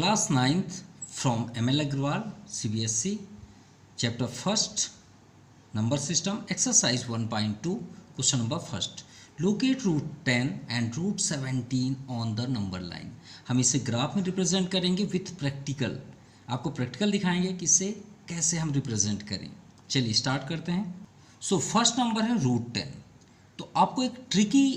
Class 9th from ML Agrawal, CBSE, Chapter 1st, Number System, Exercise 1.2, Question number 1st. Locate root 10 and root 17 on the number line. हम इसे graph में represent करेंगे with practical. आपको practical दिखाएंगे कि इसे कैसे हम रिप्रेजेंट करें. चलिए स्टार्ट करते हैं. सो फर्स्ट नंबर है रूट 10. तो आपको एक ट्रिकी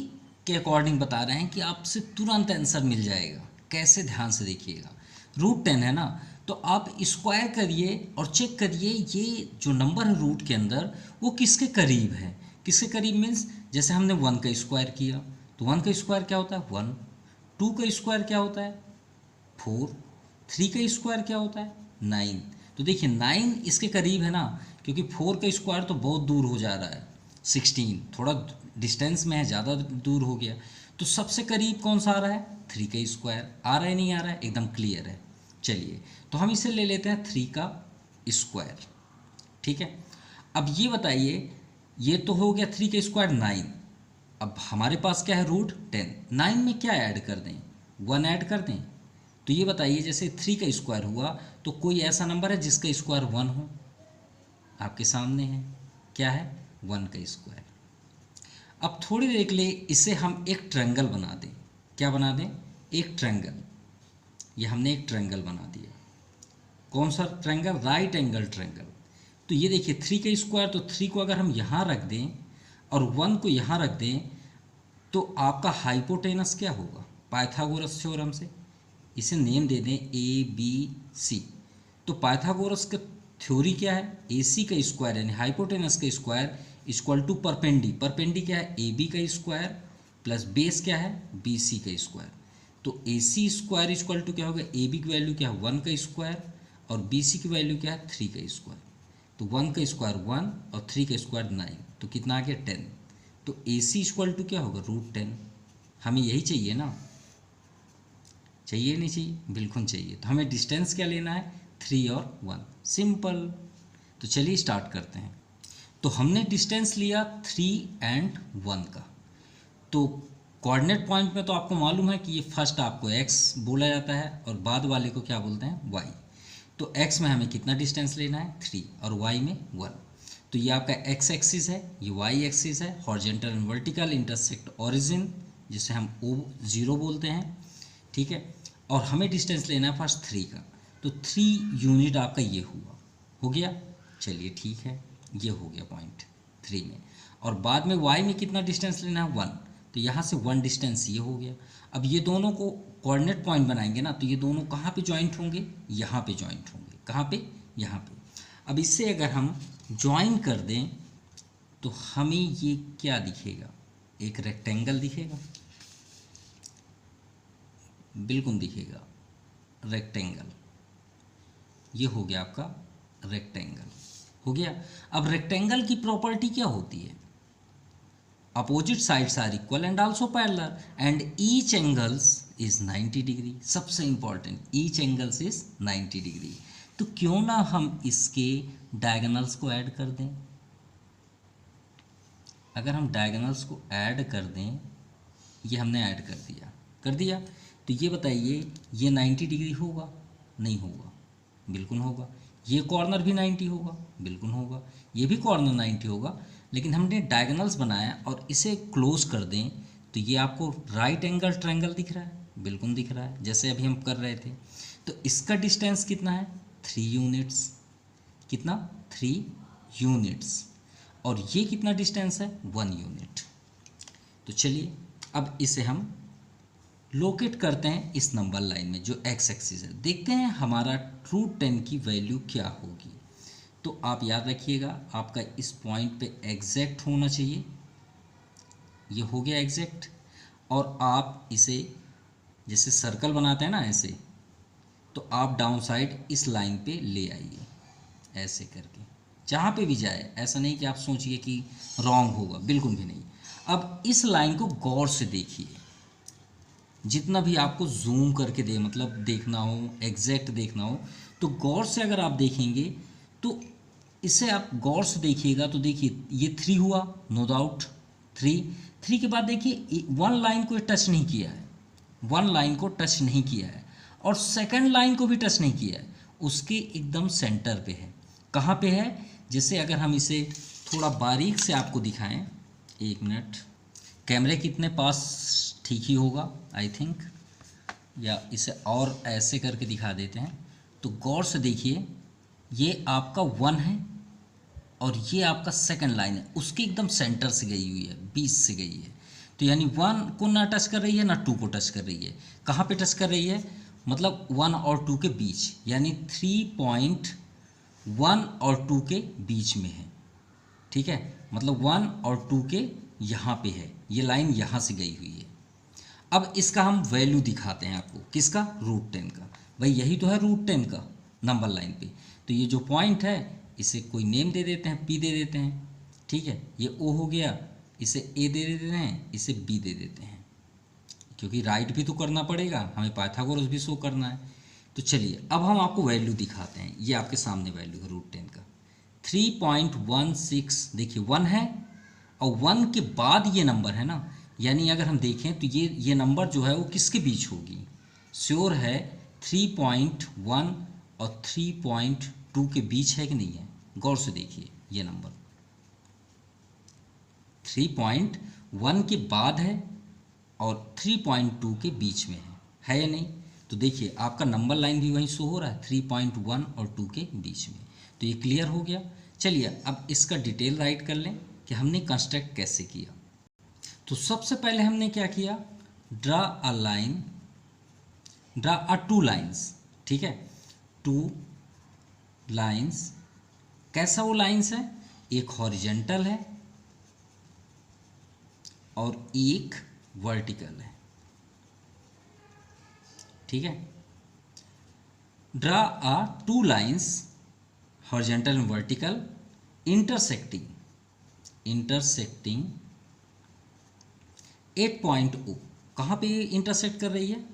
के अकॉर्डिंग बता रहे हैं कि आपसे तुरंत आंसर मिल जाएगा. कैसे, ध्यान से देखिएगा. रूट 10 है ना, तो आप स्क्वायर करिए और चेक करिए ये जो नंबर है रूट के अंदर वो किसके करीब है. किसके करीब मीन्स जैसे हमने 1 का स्क्वायर किया तो 1 का स्क्वायर क्या होता है 1, 2 का स्क्वायर क्या होता है 4, 3 का स्क्वायर क्या होता है 9. तो देखिए 9 इसके करीब है ना, क्योंकि 4 का स्क्वायर तो बहुत दूर हो जा रहा है, 16 थोड़ा डिस्टेंस में है, ज़्यादा दूर हो गया. तो सबसे करीब कौन सा आ रहा है 3 का स्क्वायर. आ रहा है नहीं आ रहा है, एकदम क्लियर है. चलिए तो हम इसे ले लेते हैं 3 का स्क्वायर. ठीक है, अब ये बताइए, ये तो हो गया 3 का स्क्वायर 9. अब हमारे पास क्या है रूट 10. 9 में क्या ऐड कर दें 1 ऐड कर दें. तो ये बताइए जैसे 3 का स्क्वायर हुआ तो कोई ऐसा नंबर है जिसका स्क्वायर 1 हो. आपके सामने है, क्या है 1 का स्क्वायर. अब थोड़ी देर के लिए इसे हम एक ट्रायंगल बना दें. क्या बना दें, एक ट्रायंगल. ये हमने एक ट्रायंगल बना दिया. कौन सा ट्रायंगल, राइट एंगल ट्रायंगल. तो ये देखिए 3 का स्क्वायर, तो 3 को अगर हम यहाँ रख दें और 1 को यहाँ रख दें तो आपका हाइपोटेनस क्या होगा पाइथागोरस थ्योरम से. इसे नेम दे दें ABC. तो पाइथागोरस का थ्योरी क्या है, AC का स्क्वायर यानी हाइपोटेनस का स्क्वायर इक्वल टू परपेंडी. परपेंडी क्या है AB का स्क्वायर प्लस बेस क्या है BC का स्क्वायर. तो AC स्क्वायर इक्वल टू क्या होगा, AB की वैल्यू क्या है 1 का स्क्वायर और BC की वैल्यू क्या है 3 का स्क्वायर. तो 1 का स्क्वायर 1 और 3 का स्क्वायर 9. तो कितना आ गया 10. तो AC इक्वल टू क्या होगा रूट 10. हमें यही चाहिए ना, चाहिए नहीं चाहिए, बिल्कुल चाहिए. तो हमें डिस्टेंस क्या लेना है 3 और 1. सिंपल. तो चलिए स्टार्ट करते हैं. तो हमने डिस्टेंस लिया 3 एंड 1 का. तो कोऑर्डिनेट पॉइंट में तो आपको मालूम है कि ये फर्स्ट आपको x बोला जाता है और बाद वाले को क्या बोलते हैं y. तो x में हमें कितना डिस्टेंस लेना है 3 और y में 1. तो ये आपका x एक्सिस है, ये y एक्सिस है. Horizontal and vertical intersect origin, जिसे हम O0 बोलते हैं. ठीक है, और हमें डिस्टेंस लेना है फर्स्ट 3 का. तो 3 यूनिट आपका ये हुआ, हो गया. चलिए ठीक है, ये हो गया पॉइंट 3 में. और बाद में y में कितना डिस्टेंस लेना है 1. तो यहाँ से 1 डिस्टेंस ये हो गया. अब ये दोनों को कोऑर्डिनेट पॉइंट बनाएंगे ना, तो ये दोनों कहाँ पे जॉइंट होंगे, यहाँ पे जॉइंट होंगे. कहाँ पे, यहाँ पे. अब इससे अगर हम जॉइन कर दें तो हमें ये क्या दिखेगा, एक रेक्टेंगल दिखेगा. बिल्कुल दिखेगा रेक्टेंगल. ये हो गया आपका रेक्टेंगल, हो गया. अब रेक्टेंगल की प्रॉपर्टी क्या होती है, opposite sides are equal and also parallel and each angles is 90 degree. सबसे important, each angles is 90 degree. तो क्यों ना हम इसके डायगोनल्स को ऐड कर दें. अगर हम डायगोनल्स को ऐड कर दें, ये हमने ऐड कर दिया. तो ये बताइए ये 90 डिग्री होगा, नहीं होगा, बिल्कुल होगा. ये कॉर्नर भी 90 होगा, बिल्कुल होगा. ये भी कॉर्नर 90 होगा. लेकिन हमने डायगोनल्स बनाया और इसे क्लोज कर दें तो ये आपको राइट एंगल ट्रायंगल दिख रहा है, बिल्कुल दिख रहा है, जैसे अभी हम कर रहे थे. तो इसका डिस्टेंस कितना है 3 यूनिट्स. कितना 3 यूनिट्स. और ये कितना डिस्टेंस है 1 यूनिट. तो चलिए अब इसे हम लोकेट करते हैं इस नंबर लाइन में जो x एक्सिस है. देखते हैं हमारा रूट 10 की वैल्यू क्या होगी. तो आप याद रखिएगा आपका इस पॉइंट पे एग्जैक्ट होना चाहिए. ये हो गया एग्जैक्ट. और आप इसे जैसे सर्कल बनाते हैं ना ऐसे, तो आप डाउन साइड इस लाइन पे ले आइए ऐसे करके, जहाँ पे भी जाए. ऐसा नहीं कि आप सोचिए कि रॉन्ग होगा, बिल्कुल भी नहीं. अब इस लाइन को गौर से देखिए, जितना भी आपको जूम करके दे, मतलब देखना हो, एग्जैक्ट देखना हो, तो गौर से अगर आप देखेंगे तो इसे आप गौर से देखिएगा. तो देखिए ये 3 हुआ, नो डाउट 3 के बाद देखिए 1 लाइन को टच नहीं किया है, 1 लाइन को टच नहीं किया है. और सेकंड लाइन को भी टच नहीं किया है, उसके एकदम सेंटर पे है। कहाँ पे है? जैसे अगर हम इसे थोड़ा बारीक से आपको दिखाएं, एक मिनट, कैमरे कितने पास ठीक ही होगा आई थिंक, या इसे और ऐसे करके दिखा देते हैं। तो गौर से देखिए, ये आपका 1 है और ये आपका सेकंड लाइन है, उसके एकदम सेंटर से गई हुई है, 20 से गई है। तो यानी 1 को ना टच कर रही है ना 2 को टच कर रही है। कहाँ पे टच कर रही है? मतलब 1 और 2 के बीच, यानी 3.1 और 2 के बीच में है। ठीक है, मतलब 1 और 2 के यहाँ पे है, ये लाइन यहाँ से गई हुई है। अब इसका हम वैल्यू दिखाते हैं आपको, किसका? √10 का। भाई यही तो है √10 का नंबर लाइन पे। तो ये जो पॉइंट है इसे कोई नेम दे देते हैं, P दे देते हैं। ठीक है, ये O हो गया, इसे A दे देते हैं, इसे B दे देते हैं, क्योंकि राइट भी तो करना पड़ेगा हमें, पाइथागोरस भी शो करना है। तो चलिए अब हम आपको वैल्यू दिखाते हैं। ये आपके सामने वैल्यू है √10 का 3.16। देखिए 1 है और 1 के बाद ये नंबर है ना, यानी अगर हम देखें तो ये नंबर जो है वो किसके बीच होगी? श्योर है 3.1 और 3.2 के बीच है कि नहीं है? गौर से देखिए, ये नंबर 3.1 के बाद है और 3.2 के बीच में है या नहीं? तो देखिए आपका नंबर लाइन भी वहीं शो हो रहा है 3.1 और 2 के बीच में। तो ये क्लियर हो गया। चलिए अब इसका डिटेल राइट कर लें कि हमने कंस्ट्रक्ट कैसे किया। तो सबसे पहले हमने क्या किया? Draw a 2 lines. ठीक है, 2 लाइन्स। कैसा वो लाइन्स है? एक हॉरिजेंटल है और एक वर्टिकल है। ठीक है, draw a 2 lines horizontal and vertical intersecting 8 point O। कहाँ पे इंटरसेक्ट कर रही है?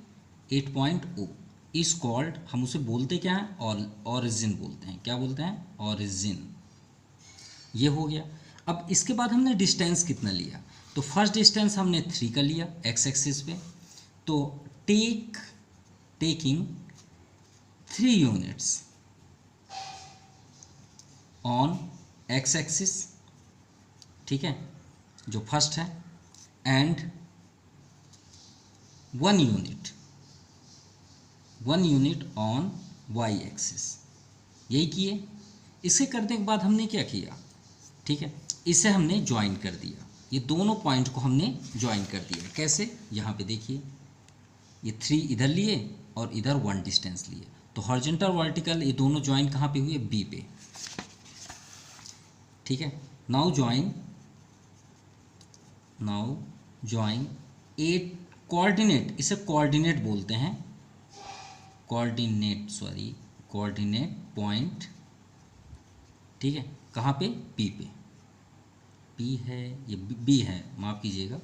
8 पॉइंट O इज कॉल्ड, हम उसे बोलते क्या हैं? ऑरिजिन बोलते हैं। क्या बोलते हैं? ऑरिजिन। ये हो गया। अब इसके बाद हमने डिस्टेंस कितना लिया? तो फर्स्ट डिस्टेंस हमने 3 का लिया एक्स एक्सिस पे। तो taking 3 units on X axis, ठीक है, जो फर्स्ट है, and 1 unit on Y axis. यही किए। इसे करने के बाद हमने क्या किया? ठीक है, इसे हमने ज्वाइन कर दिया, ये दोनों पॉइंट को हमने ज्वाइन कर दिया। कैसे? यहाँ पे देखिए, ये 3 इधर लिए और इधर 1 डिस्टेंस लिए। तो हॉरिजॉन्टल वर्टिकल ये दोनों ज्वाइन कहाँ पे हुए? बी पे। ठीक है, नाउ ज्वाइन 8 कोऑर्डिनेट, इसे कोऑर्डिनेट बोलते हैं, कोऑर्डिनेट पॉइंट। ठीक है, कहाँ पे? पी पे। पी है, ये बी है, माफ़ कीजिएगा,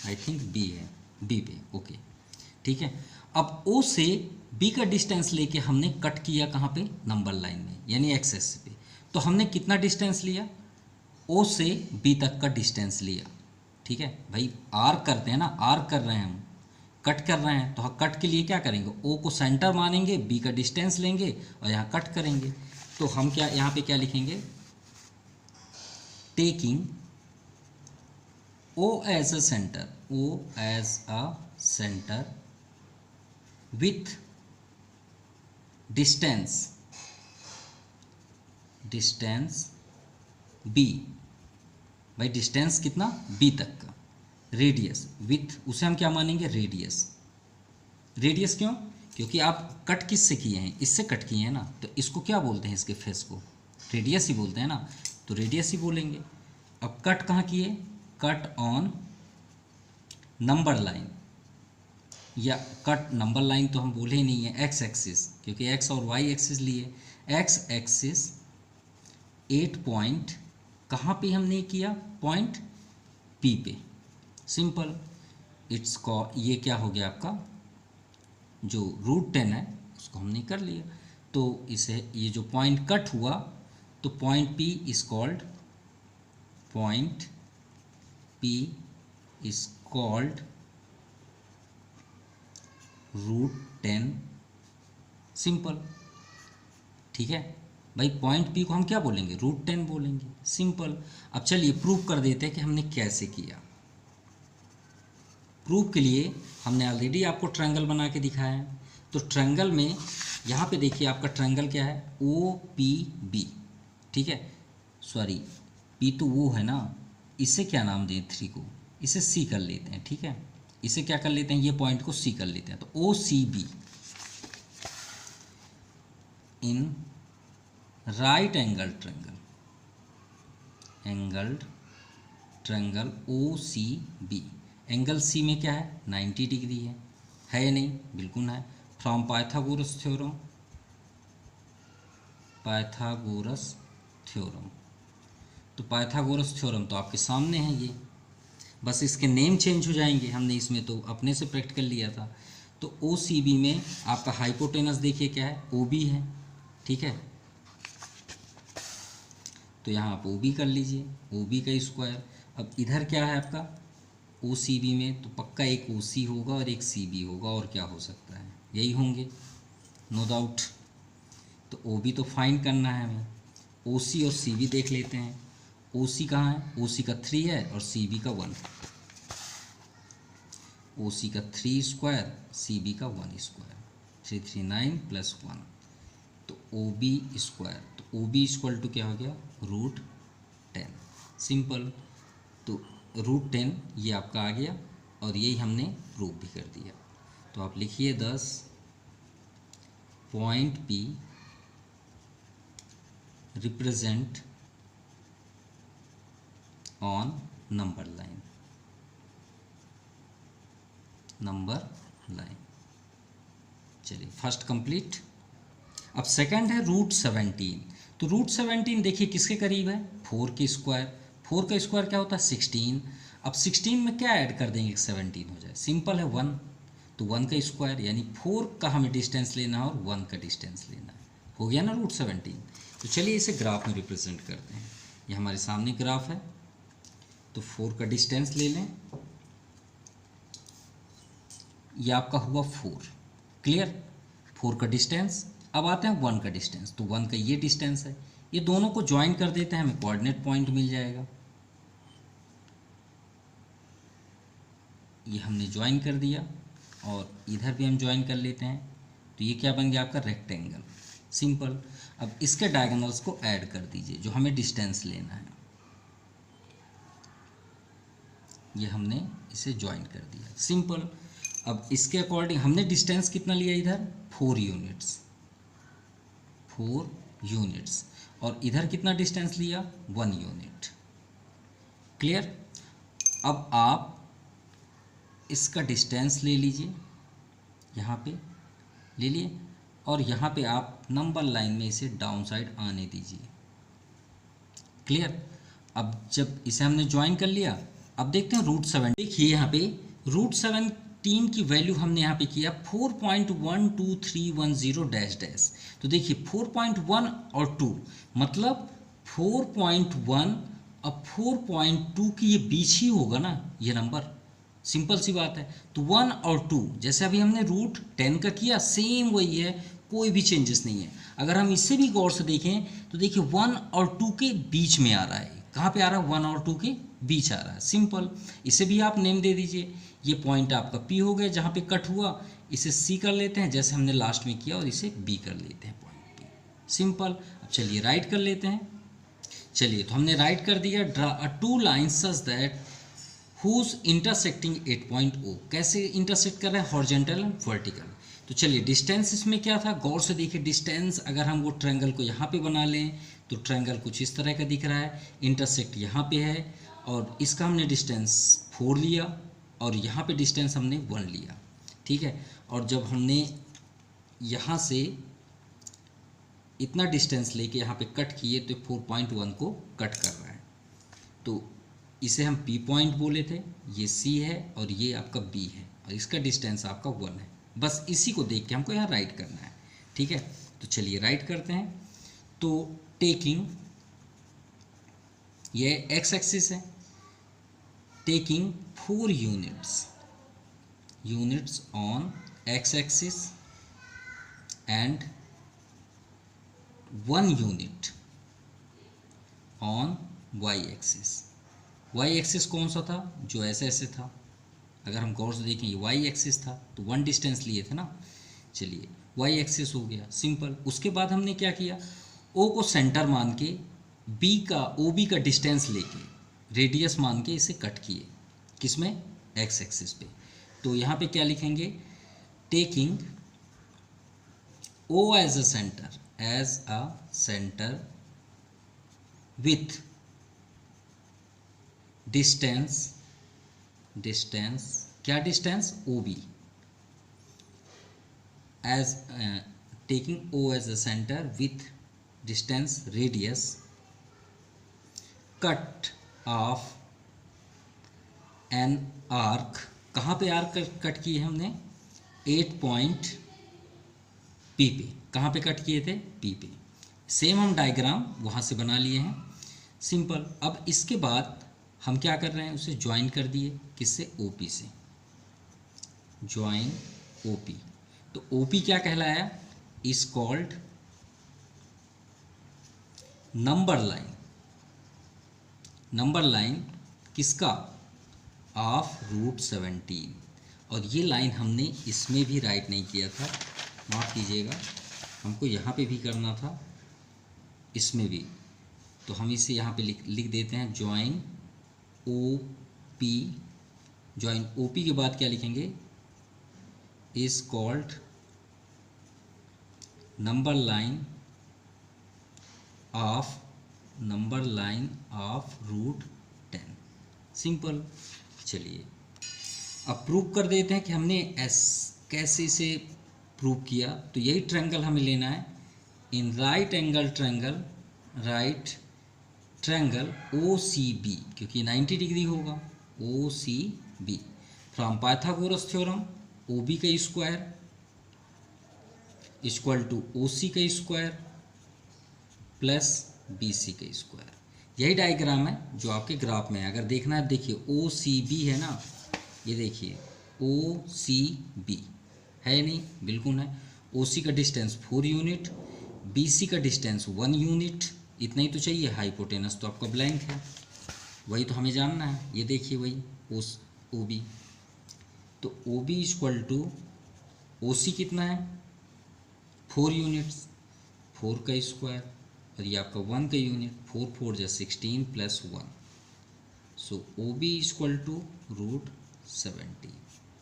आई थिंक बी है, बी पे। ओके, ठीक है। अब ओ से बी का डिस्टेंस लेके हमने कट किया कहाँ पे? नंबर लाइन में, यानी एक्स एक्सिस पे। तो हमने कितना डिस्टेंस लिया? ओ से बी तक का डिस्टेंस लिया। ठीक है भाई, आर्क करते हैं ना, आर्क कर रहे हैं हम, कट कर रहे हैं, तो हम कट के लिए क्या करेंगे? ओ को सेंटर मानेंगे, बी का डिस्टेंस लेंगे और यहाँ कट करेंगे। तो हम क्या यहाँ पे क्या लिखेंगे? Taking O as a center with distance B। भाई डिस्टेंस कितना? B तक का। रेडियस विथ, उसे हम क्या मानेंगे? रेडियस क्यों? क्योंकि आप कट किससे किए हैं? इससे कट किए हैं ना, तो इसको क्या बोलते हैं? इसके फेस को रेडियस ही बोलते हैं ना, तो रेडियस ही बोलेंगे। अब कट कहाँ किए? कट ऑन नंबर लाइन, या कट नंबर लाइन तो हम बोले ही नहीं है, एक्स एक्सिस, क्योंकि एक्स और वाई एक्सिस लिए। एक्स एक्सिस 8 पॉइंट कहाँ पे हमने किया? पॉइंट पी पे। सिंपल, इट्स को ये क्या हो गया आपका? जो √10 है उसको हमने कर लिया। तो इसे, ये जो पॉइंट कट हुआ, तो point P is called √10 simple. ठीक है भाई, पॉइंट पी को हम क्या बोलेंगे, √10 बोलेंगे, सिंपल। अब चलिए प्रूव कर देते हैं कि हमने कैसे किया। प्रूफ के लिए हमने ऑलरेडी आपको ट्रायंगल बना के दिखाया है। तो ट्रायंगल में यहाँ पे देखिए आपका ट्रायंगल क्या है, OPB। ठीक है, सॉरी पी तो वो है ना, इसे क्या नाम दें 3 को, इसे C कर लेते हैं। ठीक है, इसे क्या कर लेते हैं, ये पॉइंट को C कर लेते हैं। तो OCB in right angle triangle OCB, angle C में क्या है, 90 डिग्री है या नहीं, बिल्कुल है। फ्रॉम पाइथागोरस थ्योरम, तो पाइथागोरस थ्योरम तो आपके सामने है ये, बस इसके नेम चेंज हो जाएंगे, हमने इसमें तो अपने से प्रैक्टिकल लिया था। तो OCB में आपका हाइपोटेनस देखिए क्या है, OB है। ठीक है, तो यहाँ आप OB कर लीजिए, OB का स्क्वायर। अब इधर क्या है आपका OCB में, तो पक्का एक OC होगा और एक CB होगा, और क्या हो सकता है, यही होंगे, नो डाउट। तो OB तो फाइंड करना है हमें, OC और CB देख लेते हैं। OC कहाँ है, OC का 3 है और CB का 1, OC का 3 स्क्वायर, CB का 1 स्क्वायर, 339 + 1, तो OB स्क्वायर। तो OB इक्वल टू क्या हो गया, √10, सिंपल। तो √10 ये आपका आ गया, और यही हमने प्रूव भी कर दिया। तो आप लिखिए 10 point P represent on number line, चलिए फर्स्ट कंप्लीट। अब सेकंड है √17। तो √17 देखिए किसके करीब है, 4 के स्क्वायर। 4 का स्क्वायर क्या होता है, 16। अब 16 में क्या ऐड कर देंगे, 17 हो जाए, सिंपल है 1। तो 1 का स्क्वायर यानी 4 का हमें डिस्टेंस लेना है और 1 का डिस्टेंस लेना है, हो गया ना √17। तो चलिए इसे ग्राफ में रिप्रेजेंट करते हैं। ये हमारे सामने ग्राफ है, तो 4 का डिस्टेंस ले लें, ये आपका हुआ 4, क्लियर, 4 का डिस्टेंस। अब आते हैं 1 का डिस्टेंस, तो 1 का ये डिस्टेंस है, ये दोनों को ज्वाइन कर देते हैं, हमें कोऑर्डिनेट पॉइंट मिल जाएगा। ये हमने ज्वाइन कर दिया, और इधर भी हम ज्वाइन कर लेते हैं, तो ये क्या बन गया आपका, रेक्टेंगल, सिंपल। अब इसके डायगोनल्स को ऐड कर दीजिए जो हमें डिस्टेंस लेना है, ये हमने इसे ज्वाइन कर दिया, सिंपल। अब इसके अकॉर्डिंग हमने डिस्टेंस कितना लिया इधर, 4 यूनिट्स, और इधर कितना डिस्टेंस लिया, 1 यूनिट, क्लियर। अब आप इसका डिस्टेंस ले लीजिए, यहाँ पे ले लिए, और यहाँ पे आप नंबर लाइन में इसे डाउन साइड आने दीजिए, क्लियर। अब जब इसे हमने ज्वाइन कर लिया, अब देखते हैं √7। देखिए यहाँ पे √17 की वैल्यू हमने यहाँ पे किया 4.12310 - तो देखिए 4.1 और 2 मतलब 4.1 अब 4.2 की ये बीच ही होगा ना ये नंबर, सिंपल सी बात है। तो 1 और 2 जैसे अभी हमने √10 का किया, सेम वही है, कोई भी चेंजेस नहीं है। अगर हम इससे भी गौर से देखें तो देखिए 1 और 2 के बीच में आ रहा है, कहाँ पे आ रहा है, 1 और 2 के बीच आ रहा है, सिंपल। इसे भी आप नेम दे दीजिए, ये पॉइंट आपका P हो गया जहाँ पे कट हुआ, इसे C कर लेते हैं जैसे हमने लास्ट में किया, और इसे B कर लेते हैं पॉइंट P, सिंपल। अब चलिए राइट कर लेते हैं। चलिए तो हमने राइट कर दिया, draw a 2 lines such that whose intersecting 8.0। कैसे इंटरसेक्ट कर रहे हैं, हॉरिजॉन्टल एंड वर्टिकल। तो चलिए डिस्टेंस इसमें क्या था, गौर से देखिए डिस्टेंस, अगर हम वो ट्रायंगल को यहाँ पे बना लें तो ट्रायंगल कुछ इस तरह का दिख रहा है, इंटरसेक्ट यहाँ पे है, और इसका हमने डिस्टेंस 4 लिया, और यहाँ पे डिस्टेंस हमने 1 लिया, ठीक है। और जब हमने यहाँ से इतना डिस्टेंस लेके यहाँ पे कट किए तो 4.1 को कट कर रहा है, तो इसे हम P पॉइंट बोले थे, ये C है और ये आपका B है, और इसका डिस्टेंस आपका 1 है। बस इसी को देख के हमको यहाँ राइट करना है, ठीक है। तो चलिए राइट करते हैं। तो टेकिंग, ये एक्स एक्सिस है, taking 4 units on X axis and 1 unit on y axis. y axis कौन सा था? जो ऐसे था। अगर हम गौर से देखें ये y एक्सिस था तो 1 डिस्टेंस लिए थे ना। चलिए y एक्सिस हो गया, सिंपल। उसके बाद हमने क्या किया, o को सेंटर मान के b का OB का डिस्टेंस लेके रेडियस मान के इसे कट किए। किसमें? x एक्सिस पे। तो यहाँ पे क्या लिखेंगे, taking O as a center with distance क्या distance? OB as taking O as a center with distance radius cut off an arc। कहाँ पे आर्क कट किए हमने? 8 पॉइंट P पे। कहाँ पे कट किए थे? P पे। सेम हम डायग्राम वहाँ से बना लिए हैं, सिंपल। अब इसके बाद हम क्या कर रहे हैं, उसे ज्वाइन कर दिए। किससे? OP से। Join OP। तो OP क्या कहलाया? Is called number line. Number line किसका? Of root 17। और ये लाइन हमने इसमें भी राइट नहीं किया था, नोट कीजिएगा। हमको यहाँ पे भी करना था, इसमें भी। तो हम इसे यहाँ पे लिख देते हैं, ज्वाइन OP। ज्वाइन OP के बाद क्या लिखेंगे? Is called number line of root 10, simple. चलिए अब प्रूव कर देते हैं कि हमने कैसे इसे प्रूव किया। तो यही ट्रायंगल हमें लेना है। In right angle triangle OCB, क्योंकि 90 डिग्री होगा। OCB from Pythagoras theorem, OB का स्क्वायर इक्वल टू OC का स्क्वायर प्लस BC का स्क्वायर। यही डायग्राम है जो आपके ग्राफ में है। अगर देखना है, देखिए OCB है ना, ये देखिए OCB है नहीं? बिल्कुल है। OC का डिस्टेंस 4 यूनिट, BC का डिस्टेंस 1 यूनिट। इतना ही तो चाहिए। हाइपोटेनस तो आपका ब्लैंक है, वही तो हमें जानना है। ये देखिए वही OB। तो OB इक्वल टू OC कितना है? 4 यूनिट्स, 4 का स्क्वायर, और ये आपका 1 का यूनिट। 4 4 जा 16 plus 1। So OB equal to root 70,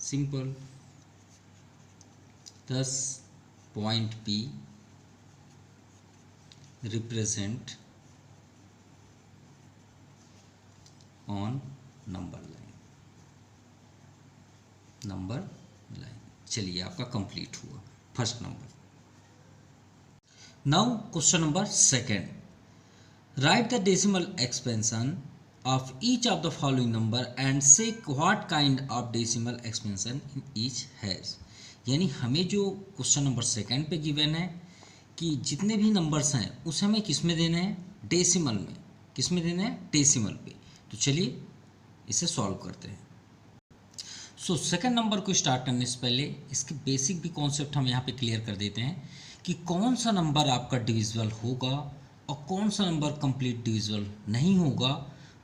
simple. thus point P represent on number line। चलिए आपका कंप्लीट हुआ first number. Now question number second, right the decimal expansion of each of the following number and say what kind of decimal expansion in each has। यानी हमें जो question number second पे given है कि जितने भी numbers हैं उसे हमें किस में देने हैं? डेसिमल में। किस में देने हैं? डेसिमल पे। तो चलिए इसे सॉल्व करते हैं। सो सेकंड नंबर को स्टार्ट करने से पहले इसके बेसिक भी कॉन्सेप्ट हम यहाँ पे क्लियर कर देते हैं कि कौन सा नंबर आपका डिविजिबल होगा और कौन सा नंबर कंप्लीट डिविजिबल नहीं होगा।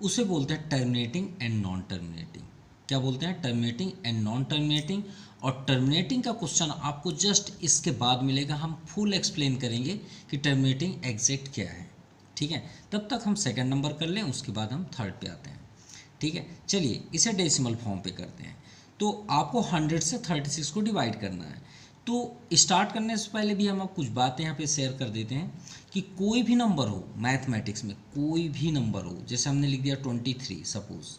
उसे बोलते हैं टर्मिनेटिंग एंड नॉन टर्मिनेटिंग। क्या बोलते हैं? Terminating and non terminating. और टर्मिनेटिंग का क्वेश्चन आपको जस्ट इसके बाद मिलेगा। हम फुल एक्सप्लेन करेंगे कि टर्मिनेटिंग एग्जैक्ट क्या है, ठीक है। तब तक हम सेकंड नंबर कर लें, उसके बाद हम थर्ड पे आते हैं, ठीक है। चलिए इसे डेसिमल फॉर्म पे करते हैं। तो आपको 100 से 36 को डिवाइड करना है। तो स्टार्ट करने से पहले भी हम कुछ बातें यहाँ पे शेयर कर देते हैं कि कोई भी नंबर हो मैथमेटिक्स में, कोई भी नंबर हो, जैसे हमने लिख दिया 23 सपोज,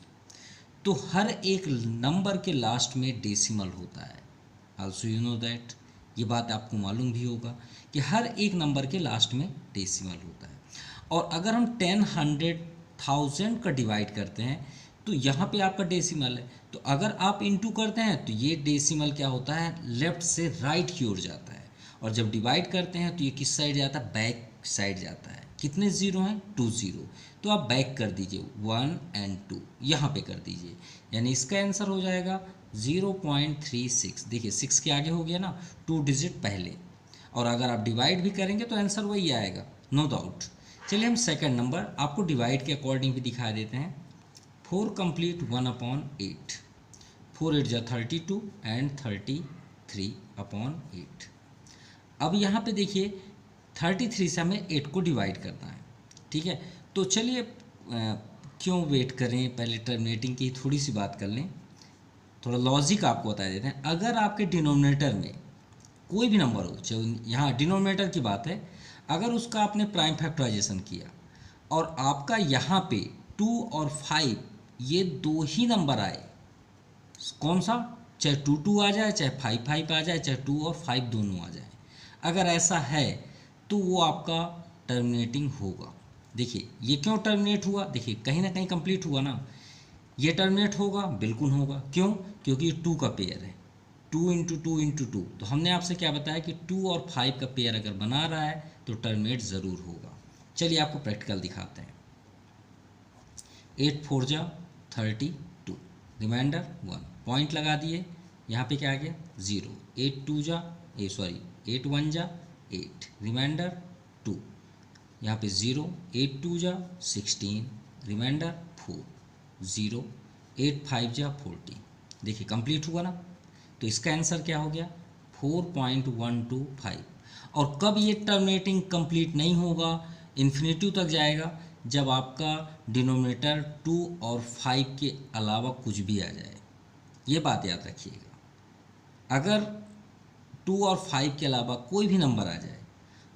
तो हर एक नंबर के लास्ट में डेसिमल होता है। आल्सो यू नो दैट, ये बात आपको मालूम भी होगा कि हर एक नंबर के लास्ट में डेसिमल होता है। और अगर हम 10, 100, 1000 का डिवाइड करते हैं तो यहाँ पे आपका डेसिमल है। तो अगर आप इनटू करते हैं तो ये डेसिमल क्या होता है? लेफ्ट से राइट की ओर जाता है। और जब डिवाइड करते हैं तो ये किस साइड जाता है? बैक साइड जाता है। कितने ज़ीरो हैं? 2 ज़ीरो। तो आप बैक कर दीजिए 1 और 2 यहाँ पे कर दीजिए, यानी इसका आंसर हो जाएगा 0.36। देखिए 6 के आगे हो गया ना, 2 डिजिट पहले। और अगर आप डिवाइड भी करेंगे तो आंसर वही आएगा, नो डाउट। चलिए हम सेकंड नंबर आपको डिवाइड के अकॉर्डिंग भी दिखा देते हैं। 4 कंप्लीट 1/8, 4 8 जा 32 एंड 33/8। अब यहाँ पे देखिए 33 से हमें 8 को डिवाइड करना है, ठीक है। तो चलिए क्यों वेट करें, पहले टर्मिनेटिंग की थोड़ी सी बात कर लें, थोड़ा लॉजिक आपको बता देते हैं। अगर आपके डिनोमिनेटर में कोई भी नंबर हो, चाहे यहाँ डिनोमिनेटर की बात है, अगर उसका आपने प्राइम फैक्टराइजेशन किया और आपका यहाँ पे 2 और 5 ये दो ही नंबर आए, कौन सा, चाहे 2 2 आ जाए, चाहे 5 5 आ जाए, चाहे 2 और 5 दोनों आ जाए, अगर ऐसा है तो वो आपका टर्मिनेटिंग होगा। देखिए ये क्यों टर्मिनेट हुआ, देखिए कहीं ना कहीं कंप्लीट हुआ ना, ये टर्मिनेट होगा, बिल्कुल होगा। क्यों, क्योंकि ये 2 का पेयर है, 2 × 2 × 2। तो हमने आपसे क्या बताया कि 2 और 5 का पेयर अगर बना रहा है तो टर्मिनेट ज़रूर होगा। चलिए आपको प्रैक्टिकल दिखाते हैं। 8 4 जा 32, रिमाइंडर 1, पॉइंट लगा दिए, यहाँ पे क्या आ गया 0। 8 1 जा 8, रिमाइंडर 2, यहाँ पे 0। 8 2 जा 16, रिमाइंडर 4, 0। 8 5 जा 40। देखिए कंप्लीट हुआ ना, तो इसका आंसर क्या हो गया 4.125। और कब ये टर्मिनेटिंग कंप्लीट नहीं होगा, इन्फिनिटी तक जाएगा, जब आपका डिनोमिनेटर 2 और 5 के अलावा कुछ भी आ जाए। ये बात याद रखिएगा, अगर 2 और 5 के अलावा कोई भी नंबर आ जाए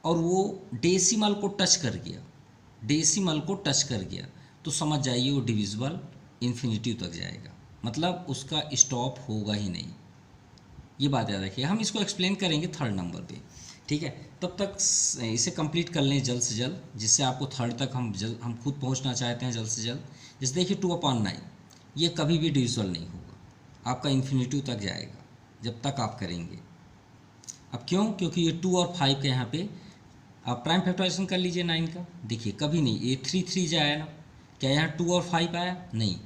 और वो डेसिमल को टच कर गया, डेसिमल को टच कर गया, तो समझ जाइए वो डिविजिबल इन्फिनिटी तक जाएगा, मतलब उसका स्टॉप होगा ही नहीं। ये बात याद रखिए, हम इसको एक्सप्लेन करेंगे थर्ड नंबर पे, ठीक है। तब तक इसे कंप्लीट कर लें जल्द से जल्द, जिससे आपको थर्ड तक हम खुद पहुंचना चाहते हैं जल्द से जल्द। जैसे देखिए 2/9 ये कभी भी डिविजिबल नहीं होगा, आपका इन्फिनिटी तक जाएगा जब तक आप करेंगे। अब क्यों, क्योंकि ये 2 और 5 के यहाँ पे आप प्राइम फैक्टराइजेशन कर लीजिए 9 का, देखिए कभी नहीं, ये 3 3 जाए ना, क्या यहाँ 2 और 5 आया नहीं,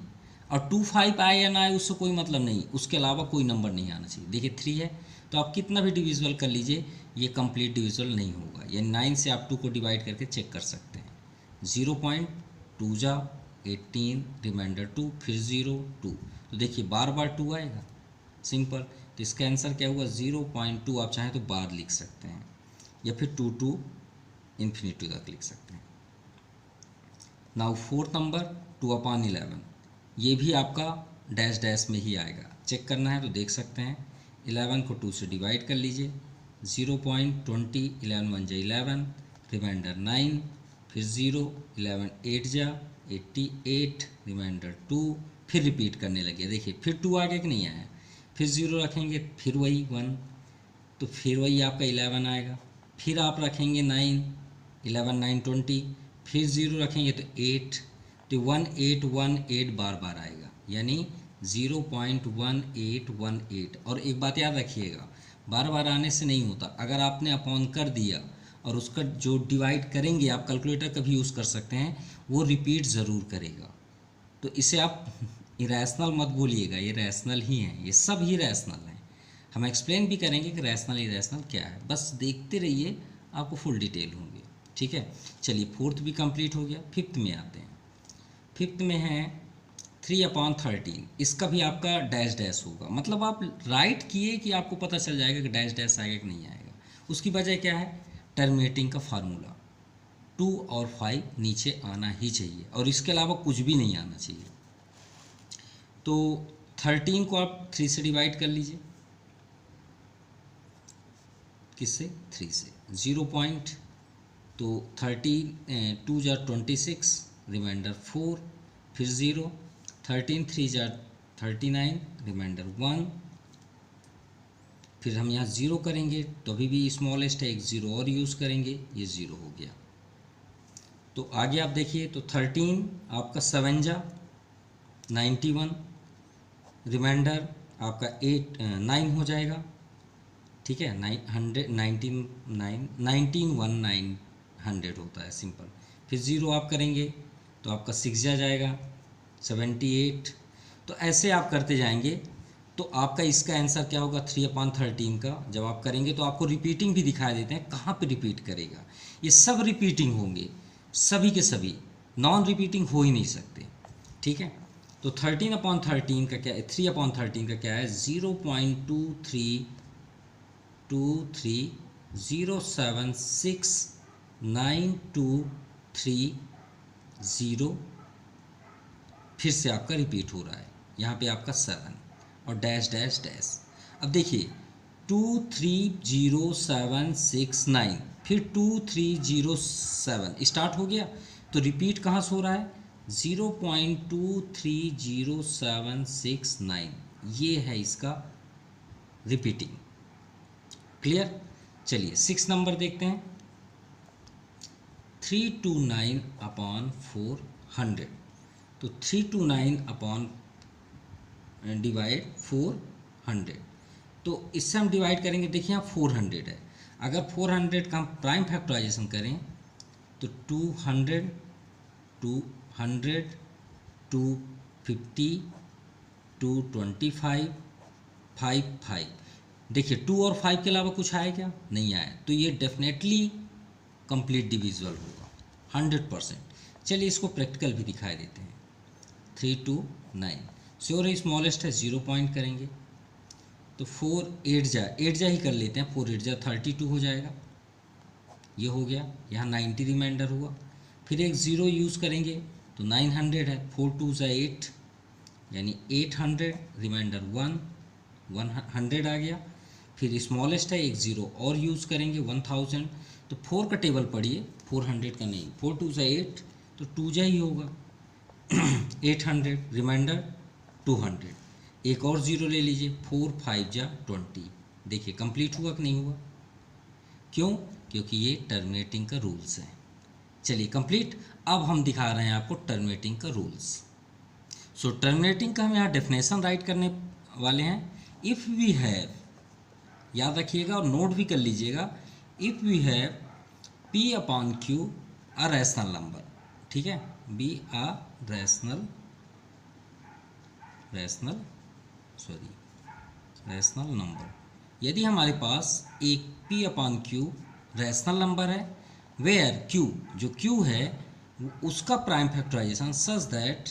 और 2 5 आए या ना आए उससे कोई मतलब नहीं, उसके अलावा कोई नंबर नहीं आना चाहिए। देखिए 3 है, तो आप कितना भी डिविजिबल कर लीजिए ये कंप्लीट डिविजिबल नहीं होगा। ये 9 से आप 2 को डिवाइड करके चेक कर सकते हैं। 0.2 जा 18, रिमाइंडर 2, फिर 0 2, तो देखिए बार बार 2 आएगा, सिंपल। तो इसका आंसर क्या हुआ 0.2, आप चाहें तो बार लिख सकते हैं, या फिर 2 to इन्फिनिटी तक लिख सकते हैं। नाउ फोर्थ नंबर 2/11, ये भी आपका डैश डैश में ही आएगा, चेक करना है तो देख सकते हैं। 11 को 2 से डिवाइड कर लीजिए, 0.20, 11 1 जा 11, रिमाइंडर 9, फिर 0, 11 8 जा 88, रिमाइंडर 2, फिर रिपीट करने लगे, देखिए फिर 2 आगे कि नहीं आया, फिर 0 रखेंगे, फिर वही 1, तो फिर वही आपका 11 आएगा, फिर आप रखेंगे 9, 11 9 20, फिर 0 रखेंगे तो 8, तो 1818 बार बार आएगा, यानी 0.1818। और एक बात याद रखिएगा, बार बार आने से नहीं होता, अगर आपने अपॉन कर दिया और उसका जो डिवाइड करेंगे, आप कैलकुलेटर का भी यूज़ कर सकते हैं, वो रिपीट ज़रूर करेगा। तो इसे आप इरेशनल मत बोलिएगा, ये रैशनल ही हैं, ये सब ही रैशनल हैं। हम एक्सप्लेन भी करेंगे कि रैशनल इरेशनल क्या है, बस देखते रहिए, आपको फुल डिटेल होंगे, ठीक है। चलिए फोर्थ भी कंप्लीट हो गया, फिफ्थ में आते हैं। फिफ्थ में है 3/13, इसका भी आपका डैश डैश होगा, मतलब आप राइट किए कि आपको पता चल जाएगा कि डैश डैश आएगा कि नहीं आएगा। उसकी वजह क्या है, टर्मिनेटिंग का फार्मूला, 2 और 5 नीचे आना ही चाहिए, और इसके अलावा कुछ भी नहीं आना चाहिए। तो 13 को आप 3 से डिवाइड कर लीजिए, किससे, 3 से, 0 पॉइंट, तो 2 जा 26, रिमाइंडर 4, फिर 0, 13 3 जा 39, रिमाइंडर 1, फिर हम यहाँ 0 करेंगे तो अभी भी स्मॉलेस्ट है, एक 0 और यूज़ करेंगे, ये 0 हो गया। तो आगे आप देखिए, तो 13 आपका 7 जा 91, रिमाइंडर आपका 9 हो जाएगा, ठीक है। 19 होता है सिंपल, फिर 0 आप करेंगे तो आपका 6 जा जाएगा 78। तो ऐसे आप करते जाएंगे, तो आपका इसका आंसर क्या होगा 3/13 का। जब आप करेंगे तो आपको रिपीटिंग भी दिखा देते हैं कहाँ पे रिपीट करेगा। ये सब रिपीटिंग होंगे, सभी के सभी, नॉन रिपीटिंग हो ही नहीं सकते। ठीक है, तो 13/13 का क्या है, 3/13 का क्या है, 0.23276923 फिर से आपका रिपीट हो रहा है, यहाँ पे आपका 7 और डैश डैश डैश। अब देखिए 230769 फिर 2307 स्टार्ट हो गया, तो रिपीट कहाँ से हो रहा है, 0.230769, ये है इसका रिपीटिंग। क्लियर। चलिए 6 नंबर देखते हैं, 329/400। तो 329/400, तो इससे हम डिवाइड करेंगे। देखिए यहाँ 400 है, अगर 400 का हम प्राइम फैक्टराइजेशन करें तो 200, 200, 250, 225, 5। देखिए 2 और 5 के अलावा कुछ आया क्या, नहीं आया, तो ये डेफिनेटली कंप्लीट डिविजिबल होगा 100%। चलिए इसको प्रैक्टिकल भी दिखाई देते हैं। 329 श्योर है स्मॉलेस्ट है, 0 पॉइंट करेंगे तो 4 8 जा ही कर लेते हैं, 4 8 जा 32 हो जाएगा, ये हो गया। यहाँ 90 रिमाइंडर हुआ, फिर एक 0 यूज़ करेंगे तो 900 है, 4 2 जा 8 यानी 800, रिमाइंडर 100 आ गया। फिर स्मॉलेस्ट है, एक 0 और यूज़ करेंगे 1000, तो 4 का टेबल पढ़िए, 400 का नहीं, 4 2 जा 8 तो 2 जा ही होगा 800, रिमाइंडर 200, एक और 0 ले लीजिए, 4 5 जा 20। देखिए कंप्लीट हुआ कि नहीं हुआ, क्यों, क्योंकि ये टर्मिनेटिंग का रूल्स है। चलिए कंप्लीट। अब हम दिखा रहे हैं आपको टर्मिनेटिंग का रूल्स। सो टर्मिनेटिंग का हम यहाँ डेफिनेशन राइट करने वाले हैं। इफ़ वी हैव, याद रखिएगा और नोट भी कर लीजिएगा, if we have P/Q a rational number, ठीक है, बी अ रैशनल नंबर। यदि हमारे पास एक P/Q रैशनल नंबर है, वेयर Q, जो Q है उसका prime factorisation such that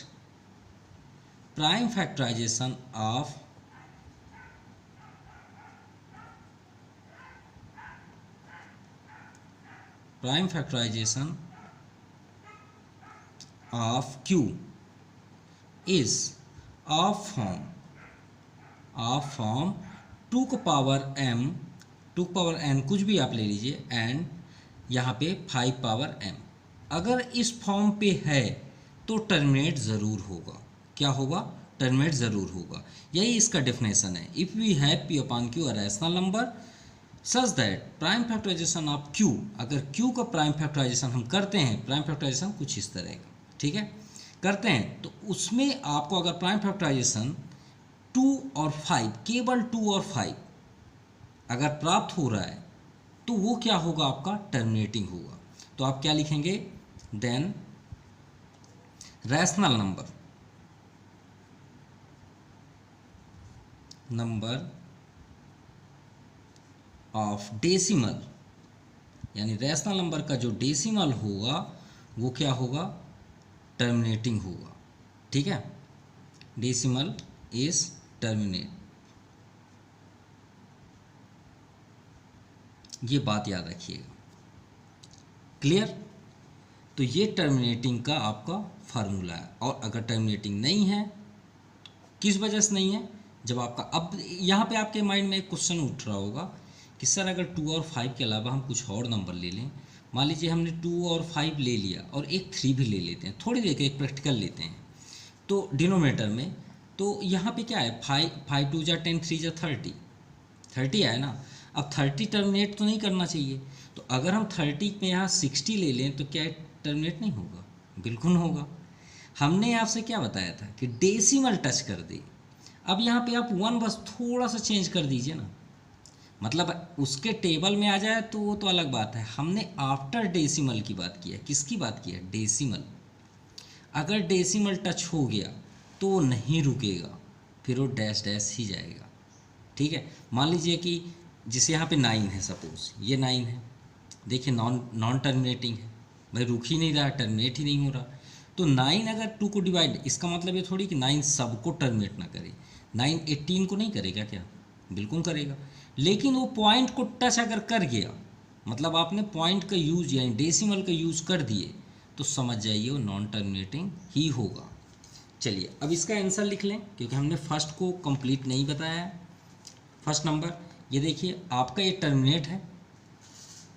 prime factorisation of Q is of form 2 का पावर m, 2 का पावर n कुछ भी आप ले लीजिए, एंड यहाँ पे 5 पावर m। अगर इस फॉर्म पे है तो टर्मिनेट ज़रूर होगा। क्या होगा, टर्मिनेट ज़रूर होगा। यही इसका डेफिनेशन है। If we have P/Q a rational number such that prime factorisation of Q, अगर Q का प्राइम फैक्टराइजेशन हम करते हैं, प्राइम फैक्टराइजेशन कुछ इस तरह का, ठीक है, करते हैं, तो उसमें आपको अगर प्राइम फैक्टराइजेशन 2 और 5, केवल 2 और 5 अगर प्राप्त हो रहा है तो वो क्या होगा, आपका टर्मिनेटिंग होगा। तो आप क्या लिखेंगे, then rational number of decimal, यानी रैशनल नंबर का जो डेसिमल होगा वो क्या होगा, टर्मिनेटिंग होगा। ठीक है, डेसिमल इज टर्मिनेट, ये बात याद रखिएगा। क्लियर। तो ये टर्मिनेटिंग का आपका फार्मूला है। और अगर टर्मिनेटिंग नहीं है, किस वजह से नहीं है, जब आपका, अब यहाँ पे आपके माइंड में एक क्वेश्चन उठ रहा होगा कि सर अगर 2 और 5 के अलावा हम कुछ और नंबर ले लें, मान लीजिए हमने 2 और 5 ले लिया और एक 3 भी ले लेते हैं, थोड़ी देर के एक प्रैक्टिकल लेते हैं, तो डिनोमिनेटर में, तो यहाँ पे क्या है, 5 2 जा 10, 3 जा 30 आया ना। अब 30 टर्मिनेट तो नहीं करना चाहिए, तो अगर हम 30 में यहाँ 60 ले लें तो क्या टर्मिनेट नहीं होगा, बिल्कुल होगा। हमने आपसे क्या बताया था कि डेसिमल टच कर दे। अब यहाँ पे आप 1 बस थोड़ा सा चेंज कर दीजिए ना, मतलब उसके टेबल में आ जाए तो वो तो अलग बात है। हमने आफ्टर डेसिमल की बात की है। किसकी बात की है, डेसिमल। अगर डेसिमल टच हो गया तो नहीं रुकेगा, फिर वो डैश डैश ही जाएगा। ठीक है, मान लीजिए कि जिसे यहाँ पे 9 है, सपोज ये 9 है, देखिए नॉन टर्मिनेटिंग है, भाई रुक ही नहीं रहा, टर्मिनेट ही नहीं हो रहा। तो 9 अगर 2 को डिवाइड, इसका मतलब ये थोड़ी कि 9 सबको टर्मिनेट ना करे। 9 18 को नहीं करेगा क्या? बिल्कुल करेगा। लेकिन वो पॉइंट को टच अगर कर गया, मतलब आपने पॉइंट का यूज यानी डेसिमल का यूज कर दिए, तो समझ जाइए वो नॉन टर्मिनेटिंग ही होगा। चलिए अब इसका आंसर लिख लें, क्योंकि हमने फर्स्ट को कंप्लीट नहीं बताया है। फर्स्ट नंबर ये देखिए आपका ये टर्मिनेट है,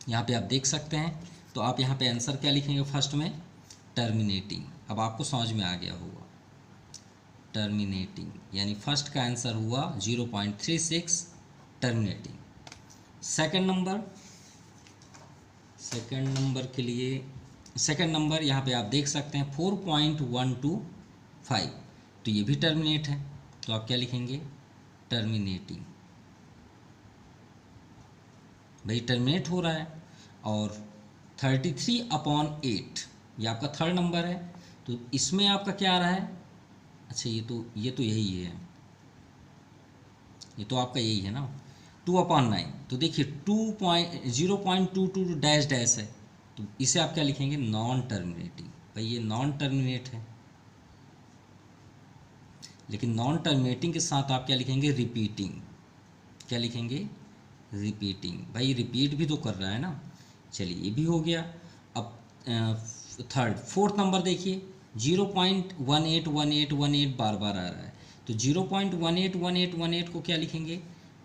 यहाँ पे आप देख सकते हैं। तो आप यहाँ पे आंसर क्या लिखेंगे? फर्स्ट में टर्मिनेटिंग। अब आपको समझ में आ गया होगा, टर्मिनेटिंग यानी फर्स्ट का आंसर हुआ 0.36 टर्मिनेटिंग। सेकंड नंबर के लिए, सेकंड नंबर यहाँ पे आप देख सकते हैं 4.125, तो ये भी टर्मिनेट है, तो आप क्या लिखेंगे? टर्मिनेटिंग। भाई टर्मिनेट हो रहा है। और 33/8 ये आपका थर्ड नंबर है, तो इसमें आपका क्या आ रहा है? अच्छा ये तो यही है, ये तो आपका यही है ना, 2/9। तो देखिए 0.22 डैश डैश है, तो इसे आप क्या लिखेंगे? Non terminating. भाई ये नॉन टर्मिनेट है, लेकिन नॉन टर्मिनेटिंग के साथ आप क्या लिखेंगे? रिपीटिंग। क्या लिखेंगे? रिपीटिंग। भाई रिपीट भी तो कर रहा है ना। चलिए ये भी हो गया। अब फोर्थ नंबर देखिए 0.181818 बार बार आ रहा है, तो 0.181818 को क्या लिखेंगे?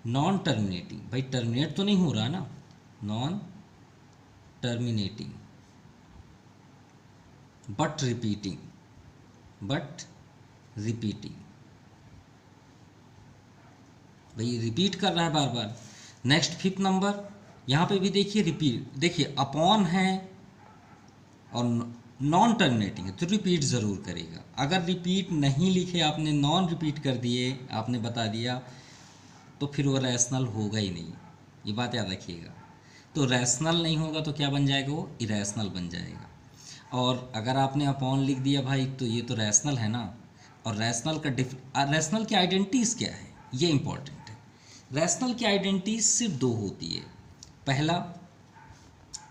Non terminating. भाई टर्मिनेट तो नहीं हो रहा ना, नॉन टर्मिनेटिंग बट रिपीटिंग, भाई रिपीट कर रहा है बार बार। नेक्स्ट फिफ्थ नंबर, यहाँ पे भी देखिए रिपीट, देखिए अपॉन है और नॉन टर्मिनेटिंग है, तो रिपीट ज़रूर करेगा। अगर रिपीट नहीं लिखे आपने, नॉन रिपीट कर दिए, आपने बता दिया, तो फिर वो रैशनल होगा ही नहीं, ये बात याद रखिएगा। तो रैशनल नहीं होगा तो क्या बन जाएगा? वो इरेशनल बन जाएगा। और अगर आपने अपॉन लिख दिया भाई, तो ये तो रैशनल है ना। और रैशनल का रैशनल की आइडेंटिटीज़ क्या है, ये इंपॉर्टेंट है। रैशनल की आइडेंटिटीज सिर्फ 2 होती है। पहला,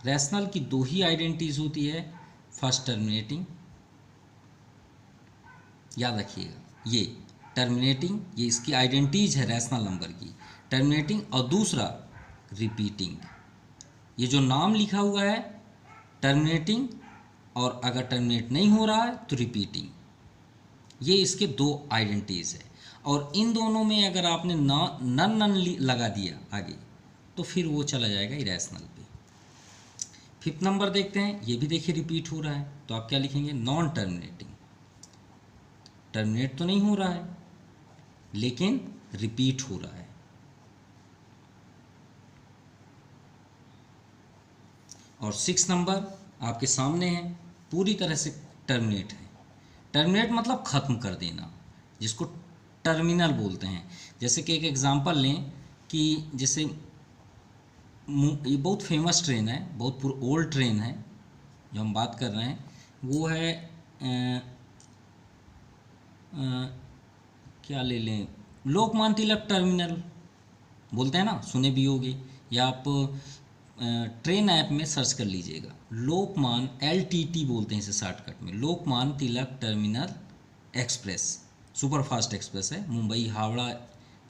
रैशनल की 2 ही आइडेंटिटीज होती है, फर्स्ट टर्मिनेटिंग, याद रखिएगा, ये टर्मिनेटिंग, ये इसकी आइडेंटिटीज है रैशनल नंबर की, टर्मिनेटिंग। और दूसरा रिपीटिंग, ये जो नाम लिखा हुआ है टर्मिनेटिंग, और अगर टर्मिनेट नहीं हो रहा है तो रिपीटिंग, ये इसके 2 आइडेंटिटीज है। और इन दोनों में अगर आपने नन लगा दिया आगे, तो फिर वो चला जाएगा इरेशनल पे। फिफ्थ नंबर देखते हैं, ये भी देखिए रिपीट हो रहा है, तो आप क्या लिखेंगे? Non terminating. टर्मिनेट तो नहीं हो रहा है, लेकिन रिपीट हो रहा है। और 6 नंबर आपके सामने है, पूरी तरह से टर्मिनेट है। टर्मिनेट मतलब ख़त्म कर देना, जिसको टर्मिनल बोलते हैं। जैसे कि एक एग्जांपल लें कि जैसे ये बहुत फेमस ट्रेन है, बहुत ओल्ड ट्रेन है जो हम बात कर रहे हैं, वो है क्या ले लें, लोकमान्य तिलक टर्मिनल बोलते हैं ना, सुने भी होंगे, या आप ट्रेन ऐप में सर्च कर लीजिएगा, लोकमान्य LTT बोलते हैं इसे शॉर्टकट में, Lokmanya Tilak terminal express, superfast express है, मुंबई हावड़ा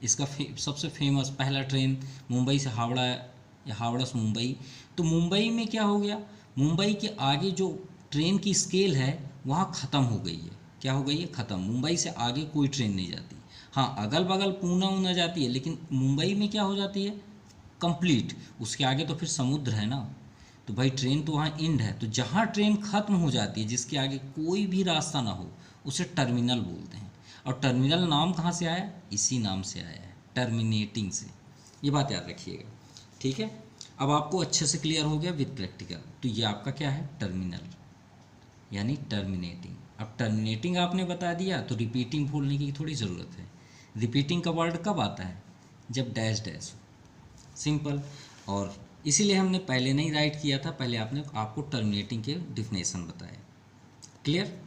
इसका सबसे फेमस पहला ट्रेन मुंबई से हावड़ा या हावड़ा से मुंबई। तो मुंबई में क्या हो गया, मुंबई के आगे जो ट्रेन की स्केल है वहाँ ख़त्म हो गई है। क्या हो गई है? ख़त्म। मुंबई से आगे कोई ट्रेन नहीं जाती। हाँ अगल बगल पूना ऊना जाती है, लेकिन मुंबई में क्या हो जाती है? कंप्लीट। उसके आगे तो फिर समुद्र है ना, तो भाई ट्रेन तो वहाँ एंड है। तो जहाँ ट्रेन ख़त्म हो जाती है, जिसके आगे कोई भी रास्ता ना हो, उसे टर्मिनल बोलते हैं। और टर्मिनल नाम कहाँ से आया? इसी नाम से आया है, टर्मिनेटिंग से। ये बात याद रखिएगा, ठीक है। अब आपको अच्छे से क्लियर हो गया विद प्रैक्टिकल। तो ये आपका क्या है? टर्मिनल यानी टर्मिनेटिंग। अब टर्मिनेटिंग आपने बता दिया, तो रिपीटिंग बोलने की थोड़ी ज़रूरत है। रिपीटिंग का वर्ड कब आता है? जब डैश डैश हो, सिंपल। और इसीलिए हमने पहले नहीं राइट किया था, पहले आपको टर्मिनेटिंग के डिफिनेशन बताया। क्लियर?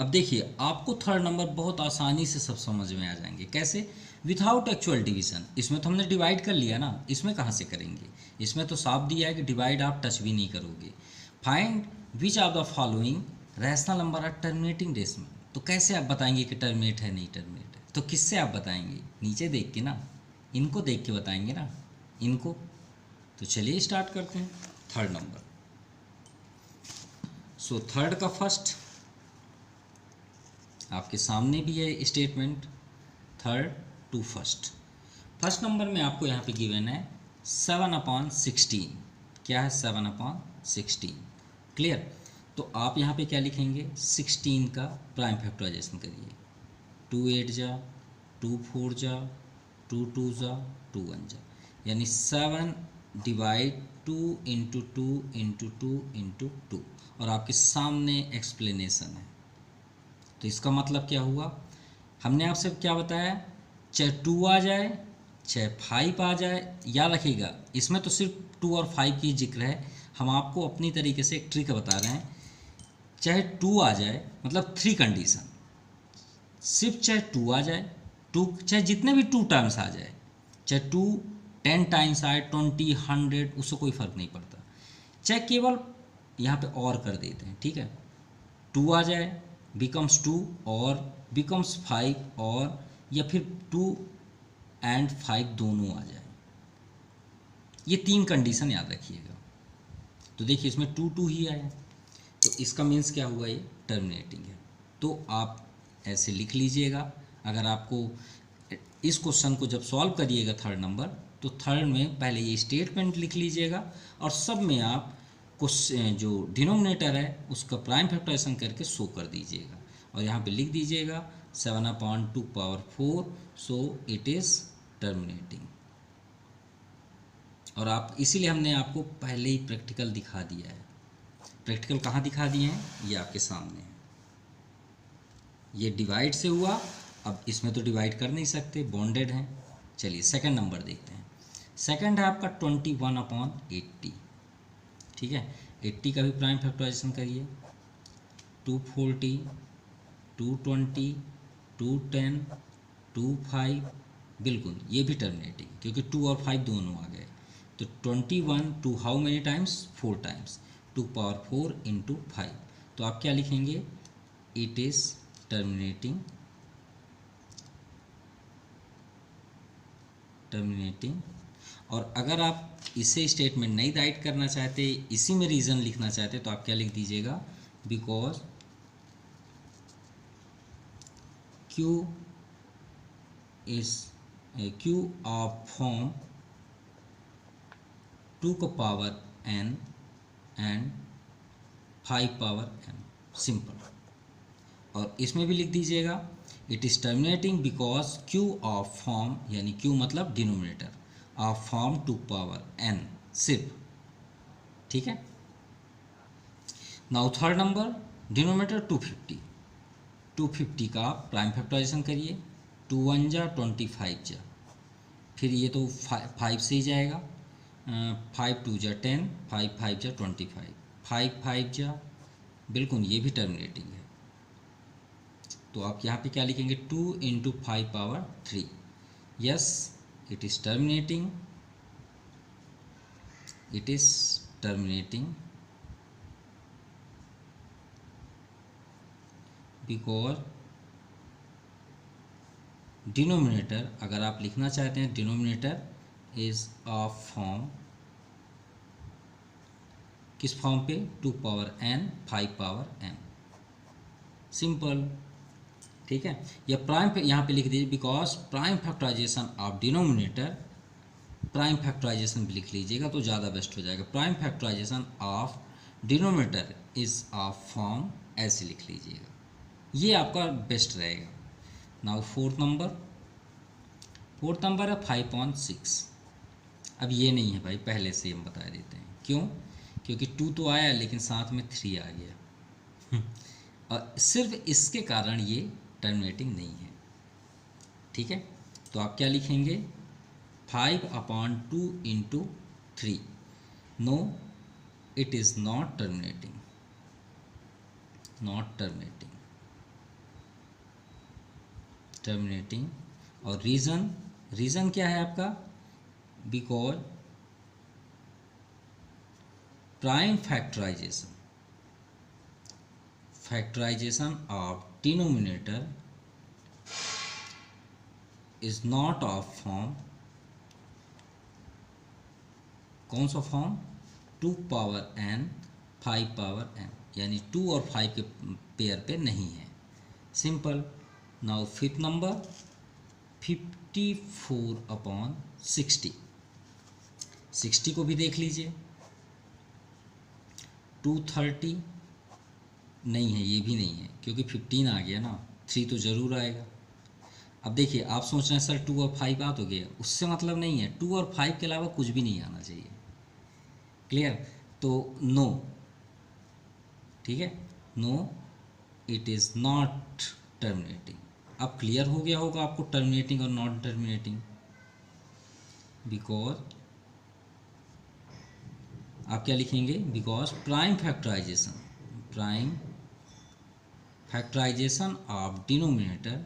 अब देखिए आपको थर्ड नंबर बहुत आसानी से सब समझ में आ जाएंगे। कैसे? Without actual division. इसमें तो हमने डिवाइड कर लिया ना, इसमें कहाँ से करेंगे? इसमें तो साफ दिया है कि डिवाइड आप टच भी नहीं करोगे। Find which of the following rational number are terminating decimal. तो कैसे आप बताएंगे कि टर्मिनेट है नहीं टर्मिनेट है? तो किससे आप बताएंगे? नीचे देख के ना, इनको देख के बताएंगे ना, इनको। तो चलिए स्टार्ट करते हैं। थर्ड नंबर, सो थर्ड का फर्स्ट आपके सामने भी है statement, third to first. First number में आपको यहाँ पे गिवन है 7/16। क्या है? 7/16। क्लियर? तो आप यहाँ पे क्या लिखेंगे? 16 का प्राइम फैक्टराइजेशन करिए। 2 8 जा, 2 4 जा, 2 2 जा, 2 1 जा, यानी 7 डिवाइड 2 इंटू 2 इंटू 2 इंटू 2। और आपके सामने एक्सप्लेनेशन है। तो इसका मतलब क्या हुआ? हमने आपसे क्या बताया? चाहे 2 आ जाए चाहे 5 आ जाए, याद रखिएगा इसमें तो सिर्फ 2 और 5 की जिक्र है। हम आपको अपनी तरीके से एक ट्रिक बता रहे हैं। चाहे 2 आ जाए, मतलब 3 कंडीशन, सिर्फ चाहे 2 आ जाए, 2 चाहे जितने भी 2 टाइम्स आ जाए, चाहे 2 10 टाइम्स आए, 20 100, उससे कोई फ़र्क नहीं पड़ता। चाहे केवल यहाँ पे और कर देते हैं, ठीक है, 2 आ जाए बिकम्स 2 और बिकम्स 5, और या फिर 2 एंड 5 दोनों आ जाए। ये 3 कंडीशन याद रखिएगा। तो देखिए इसमें 2 2 ही आया, तो इसका मीन्स क्या हुआ? ये टर्मिनेटिंग है। तो आप ऐसे लिख लीजिएगा। अगर आपको इस क्वेश्चन को जब सॉल्व करिएगा थर्ड नंबर, तो थर्ड में पहले ये स्टेटमेंट लिख लीजिएगा और सब में आप जो डिनोमिनेटर है उसका प्राइम फैक्टराइजेशन करके शो कर दीजिएगा। और यहाँ पे लिख दीजिएगा 7/2 सो इट इज़ टर्मिनेटिंग। और आप इसीलिए हमने आपको पहले ही प्रैक्टिकल दिखा दिया है। प्रैक्टिकल कहाँ दिखा दिए हैं? ये आपके सामने है। ये डिवाइड से हुआ, अब इसमें तो डिवाइड कर नहीं सकते, बॉन्डेड हैं। चलिए सेकंड नंबर देखते हैं। सेकंड है आपका 21/80। ठीक है, 80 का भी प्राइम फैक्टराइजेशन करिए। 240, 220, 210, 25, बिल्कुल ये भी टर्मिनेटिंग, क्योंकि 2 और 5 दोनों आ गए। तो 21 to how many times? 4 times, 2 power 4 into 5। तो आप क्या लिखेंगे? इट इज़ टर्मिनेटिंग और अगर आप इसे स्टेटमेंट नहीं राइट करना चाहते, इसी में रीज़न लिखना चाहते, तो आप क्या लिख दीजिएगा? बिकॉज Q ऑफ फॉर्म 2 का power n and 5 power n, simple. और इसमें भी लिख दीजिएगा it is terminating because Q of form, यानी Q मतलब denominator, of form 2 power n, सिर्फ। ठीक है। Now third number, denominator 250। 250 का प्राइम फैक्टराइजेशन करिए। 2 1 जा, 25 जा, फिर ये तो 5 से ही जाएगा। 5 2 जा 10, 5 5 जा 25, 5 5 जा, बिल्कुल ये भी टर्मिनेटिंग है। तो आप यहाँ पे क्या लिखेंगे? 2 into 5 power 3। Yes, it is terminating, it is terminating because denominator, अगर आप लिखना चाहते हैं डिनोमिनेटर इज ऑफ फॉर्म, किस फॉर्म पे? 2 power n, 5 power n, simple. ठीक है। या प्राइम यहाँ पे लिख दीजिए because prime factorisation of denominator, prime factorisation भी लिख लीजिएगा तो ज़्यादा बेस्ट हो जाएगा। Prime factorisation of denominator is of form, ऐसे लिख लीजिएगा, ये आपका बेस्ट रहेगा। नाउ फोर्थ नंबर है 5/6। अब ये नहीं है भाई, पहले से हम बता देते हैं क्यों, क्योंकि 2 तो आया लेकिन साथ में 3 आ गया और सिर्फ इसके कारण ये टर्मिनेटिंग नहीं है। ठीक है, तो आप क्या लिखेंगे? 5/2 into 3। No, it is not terminating, not terminating. Terminating. और रीज़न क्या है आपका? Because prime factorisation of denominator is not of form, कौन सा form? 2 power n 5 power n, यानी 2 और 5 के पेयर पे नहीं है। सिंपल। Now fifth number 54/60। 60 को भी देख लीजिए। 230 नहीं है, ये भी नहीं है क्योंकि 15 आ गया ना, 3 तो ज़रूर आएगा। अब देखिए आप सोच रहे हैं सर 2 और 5 आ तो गया, उससे मतलब नहीं है, 2 और 5 के अलावा कुछ भी नहीं आना चाहिए। क्लियर? तो नो, ठीक है, no it is not terminating. अब क्लियर हो गया होगा आपको टर्मिनेटिंग और नॉन टर्मिनेटिंग। बिकॉज आप क्या लिखेंगे? Because prime factorisation of denominator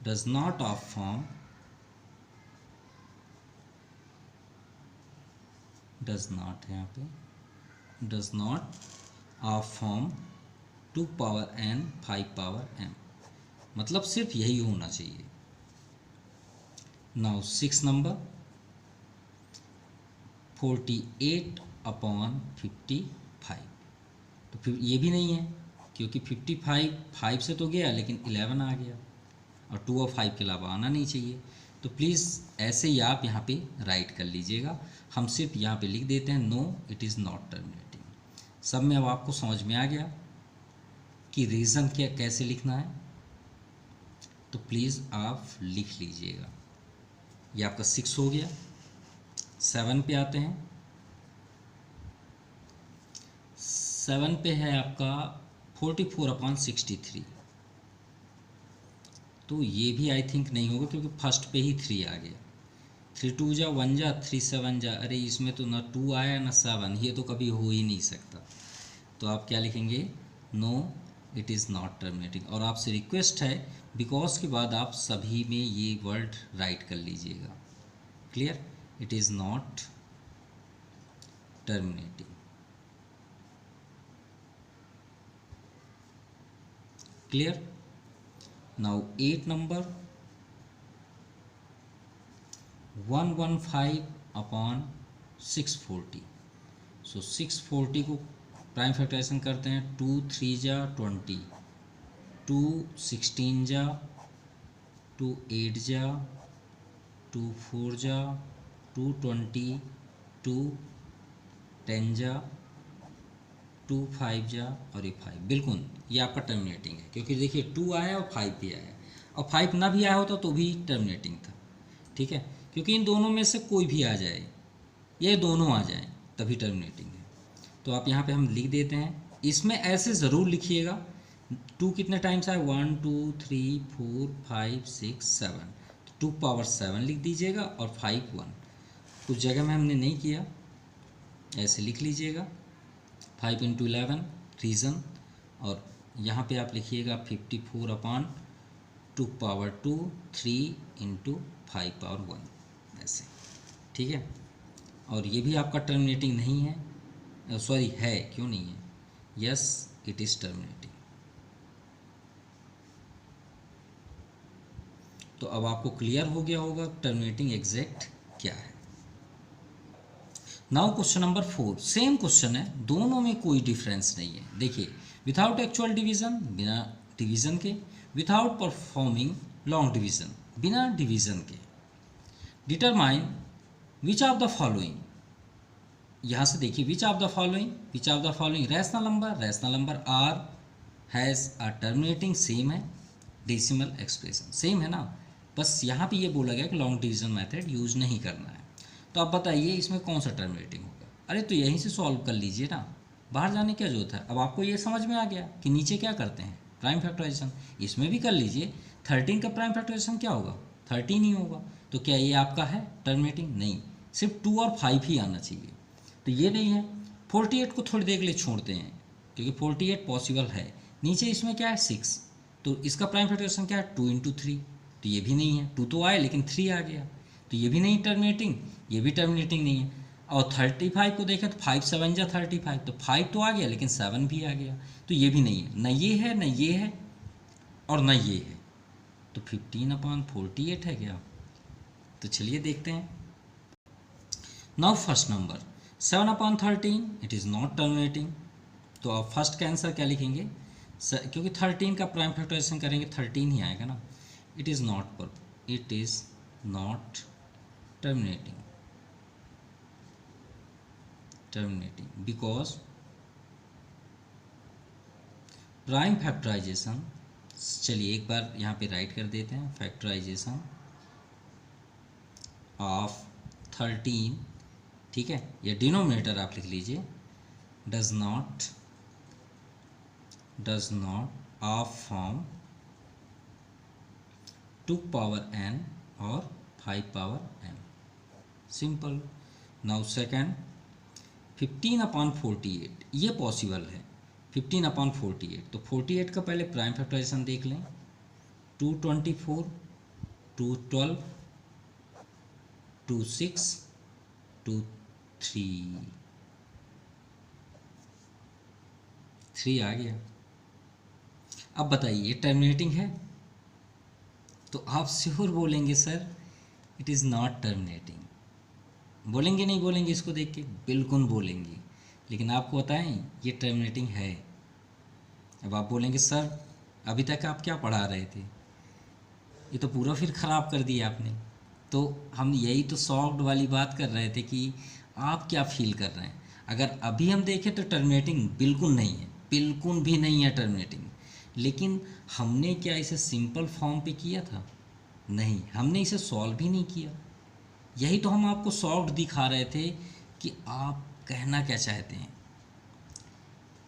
does not of form, does not है यहाँ पे, does not of form 2 power n 5 power m, मतलब सिर्फ यही होना चाहिए। नाउ 6 नंबर 48/55, तो फिर ये भी नहीं है क्योंकि 55 5 से तो गया लेकिन 11 आ गया और 2 और 5 के अलावा आना नहीं चाहिए। तो प्लीज़ ऐसे ही आप यहाँ पे राइट कर लीजिएगा। हम सिर्फ यहाँ पे लिख देते हैं no it is not terminating. सब में अब आपको समझ में आ गया कि रीज़न क्या कैसे लिखना है, तो प्लीज़ आप लिख लीजिएगा। ये आपका 6 हो गया। 7 पे आते हैं। 7 पे है आपका 44/63, तो ये भी आई थिंक नहीं होगा क्योंकि फर्स्ट पे ही 3 आ गया। 3 2 जा 1 जा 3 7 जा, अरे इसमें तो ना 2 आया ना 7, ये तो कभी हो ही नहीं सकता। तो आप क्या लिखेंगे? No it is not terminating. और आपसे रिक्वेस्ट है बिकॉज के बाद आप सभी में ये वर्ड राइट कर लीजिएगा। Clear? It is not terminating. Clear? Now 8 number 115/640। सो 640 को प्राइम फैक्टराइजेशन करते हैं। 2 3 जा 20, 2 16 जा, 2 8 जा, 2 4 जा, 2 20, 2 10 जा, 2 5 जा और ये 5। बिल्कुल ये आपका टर्मिनेटिंग है क्योंकि देखिए 2 आया और 5 भी आया, और 5 ना भी आया होता तो भी टर्मिनेटिंग था। ठीक है, क्योंकि इन दोनों में से कोई भी आ जाए, ये दोनों आ जाए तभी टर्मिनेटिंग है। तो आप यहाँ पे हम लिख देते हैं। इसमें ऐसे ज़रूर लिखिएगा 2 कितने टाइम्स आए? 1 2 3 4 5 6 7, तो 2 पावर 7 लिख दीजिएगा और 5 1। कुछ जगह में हमने नहीं किया, ऐसे लिख लीजिएगा 5 × 11 रीज़न। और यहाँ पे आप लिखिएगा 54/2 पावर 2 3 × 5 पावर 1, ऐसे। ठीक है, और ये भी आपका टर्मिनेटिंग नहीं है, सॉरी है, क्यों नहीं है? Yes it is terminating. तो अब आपको क्लियर हो गया होगा टर्मिनेटिंग एग्जैक्ट क्या है। Now question number 4, same question है, दोनों में कोई डिफरेंस नहीं है। देखिए, विदाउट एक्चुअल डिवीज़न, बिना डिवीज़न के, विदाउट परफॉर्मिंग लॉन्ग डिवीज़न, बिना डिवीज़न के, determine which of the following. यहाँ से देखिए which of the following rational number are has a terminating, same है, डेसिमल एक्सप्रेशन सेम है ना, बस यहाँ पे ये बोला गया कि लॉन्ग डिवीज़न मेथड यूज़ नहीं करना है। तो आप बताइए इसमें कौन सा टर्मिनेटिंग होगा? अरे तो यहीं से सॉल्व कर लीजिए ना, बाहर जाने क्या जरूरत है। अब आपको ये समझ में आ गया कि नीचे क्या करते हैं, प्राइम फैक्टराइजेशन। इसमें भी कर लीजिए। 13 का प्राइम फैक्टराइजेशन क्या होगा? 13 ही होगा। तो क्या ये आपका है टर्मिनेटिंग? नहीं, सिर्फ 2 और 5 ही आना चाहिए, तो ये नहीं है। 48 को थोड़ी देर के लिए छोड़ते हैं क्योंकि 48 पॉसिबल है। नीचे इसमें क्या है? 6, तो इसका प्राइम फैक्टराइजेशन क्या है, 2 इंटू 3, तो ये भी नहीं है, 2 तो आया लेकिन 3 आ गया, तो ये भी नहीं टर्मिनेटिंग, ये भी टर्मिनेटिंग नहीं है। और 35 को देखें तो 5 7 जा 35, तो 5 तो आ गया लेकिन 7 भी आ गया, तो ये भी नहीं है, न ये है न ये है और न ये है, तो 15/48 है क्या। तो चलिए देखते हैं। Now first number 7/13, it is not terminating, तो आप फर्स्ट का आंसर क्या लिखेंगे, क्योंकि 13 का प्राइम फैक्टराइजेशन करेंगे 13 ही आएगा ना। It is not terminating because prime factorisation, चलिए एक बार यहाँ पे राइट कर देते हैं, फैक्टराइजेशन ऑफ 13, ठीक है, या डिनोमिनेटर आप लिख लीजिए, does not of form 2 power n और 5 power n, simple. Now second 15/48, ये पॉसिबल है 15/48, तो 48 का पहले प्राइम फैक्टराइजेशन देख लें, 224, 212, 26, 23, 3 आ गया। अब बताइए ये टर्मिनेटिंग है, तो आप श्योर बोलेंगे sir it is not terminating, बोलेंगे नहीं बोलेंगे इसको देख के, बिल्कुल बोलेंगे, लेकिन आपको बताएं ये टर्मिनेटिंग है। अब आप बोलेंगे सर अभी तक आप क्या पढ़ा रहे थे, ये तो पूरा फिर ख़राब कर दिया आपने। तो हम यही तो सॉफ्ट वाली बात कर रहे थे कि आप क्या फील कर रहे हैं। अगर अभी हम देखें तो टर्मिनेटिंग बिल्कुल नहीं है, बिल्कुल भी नहीं है टर्मिनेटिंग, लेकिन हमने क्या इसे सिंपल फॉर्म पे किया था, नहीं, हमने इसे सॉल्व भी नहीं किया। यही तो हम आपको सॉफ्ट दिखा रहे थे कि आप कहना क्या चाहते हैं।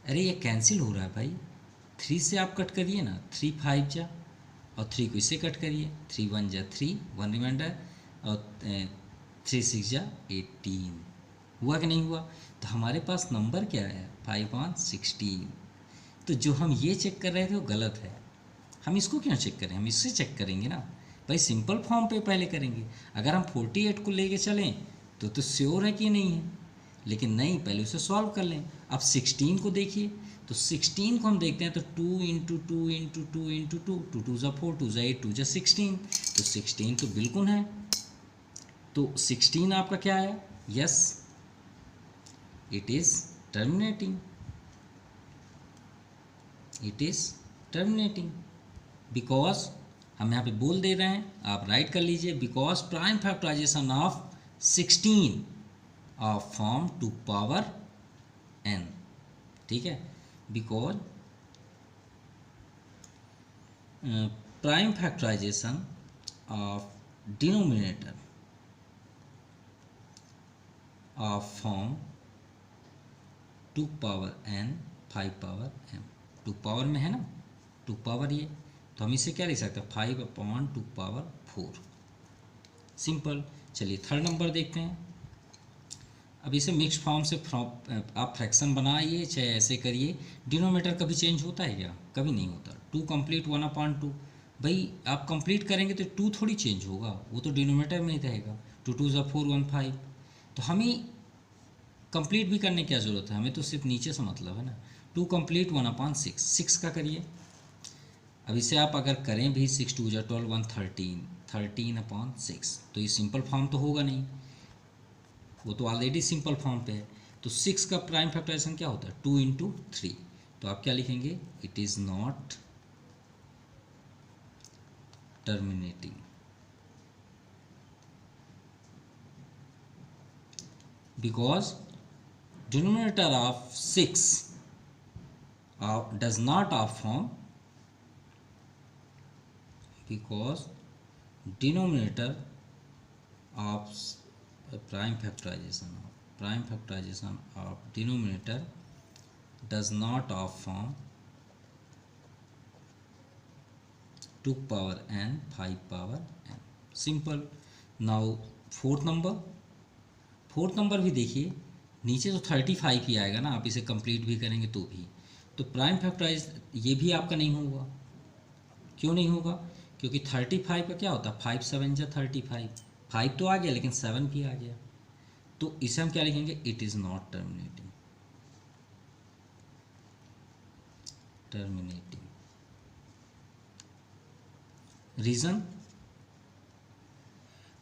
अरे ये कैंसिल हो रहा है भाई, 3 से आप कट करिए ना, 3 5 जा, और 3 को इससे कट करिए, 3 1 जा 3, 1 रिमाइंडर, और 3 6 जा 18, हुआ कि नहीं हुआ। तो हमारे पास नंबर क्या है, 5/16। तो जो हम ये चेक कर रहे थे वो गलत है, हम इसको क्यों चेक करें, हम इससे चेक करेंगे ना भाई, सिंपल फॉर्म पे पहले करेंगे। अगर हम 48 को लेके चलें तो श्योर है कि नहीं है, लेकिन नहीं, पहले उसे सॉल्व कर लें। अब 16 को देखिए, तो 16 को हम देखते हैं तो 2 इंटू 2 इंटू 2 इंटू 2, 2 2 जा 4, 2 जा 8, 2 जा 16, तो 16 तो बिल्कुल है। तो 16 आपका क्या है, yes it is terminating, because हम यहाँ पे बोल दे रहे हैं, आप राइट कर लीजिए, because prime factorisation of 16 of form 2 power n, ठीक है, because prime factorisation of denominator of form 2 power n 5 power m, 2 power में है ना, 2 पावर ये, तो हम इसे क्या लिख सकते हैं, 5/2 पावर 4, सिंपल। चलिए थर्ड नंबर देखते हैं। अब इसे मिक्स फॉर्म से आप फ्रैक्शन बनाइए चाहे ऐसे करिए, डिनोमिनेटर कभी चेंज होता है क्या, कभी नहीं होता। 2 कंप्लीट 1/2, भाई आप कंप्लीट करेंगे तो 2 थोड़ी चेंज होगा, वो तो डिनोमिनेटर में ही रहेगा। 2 2 जा 4 1 5, तो हमें कंप्लीट भी करने की क्या ज़रूरत है, हमें तो सिर्फ नीचे से मतलब है ना। 2 कंप्लीट 1/6, 6 का करिए। अब इसे आप अगर करें भी 6 2 जा 12 1 13, 13/6, तो ये सिंपल फॉर्म तो होगा नहीं, वो तो ऑलरेडी सिंपल फॉर्म पे है। तो 6 का प्राइम फैक्टराइजेशन क्या होता है, 2 इंटू 3, तो आप क्या लिखेंगे, it is not terminating, because denominator of 6 does not of form, because denominator of prime factorization of denominator does not of form 2 power n 5 power n, simple. Now fourth number भी देखिए, नीचे तो 35 ही आएगा ना, आप इसे कंप्लीट भी करेंगे तो भी, तो प्राइम फैक्टराइज ये भी आपका नहीं होगा, क्यों नहीं होगा? क्योंकि 35 का क्या होता है, 5 7 जा 35, 5 तो आ गया लेकिन 7 भी आ गया, तो इसे हम क्या लिखेंगे, it is not terminating. Terminating reason,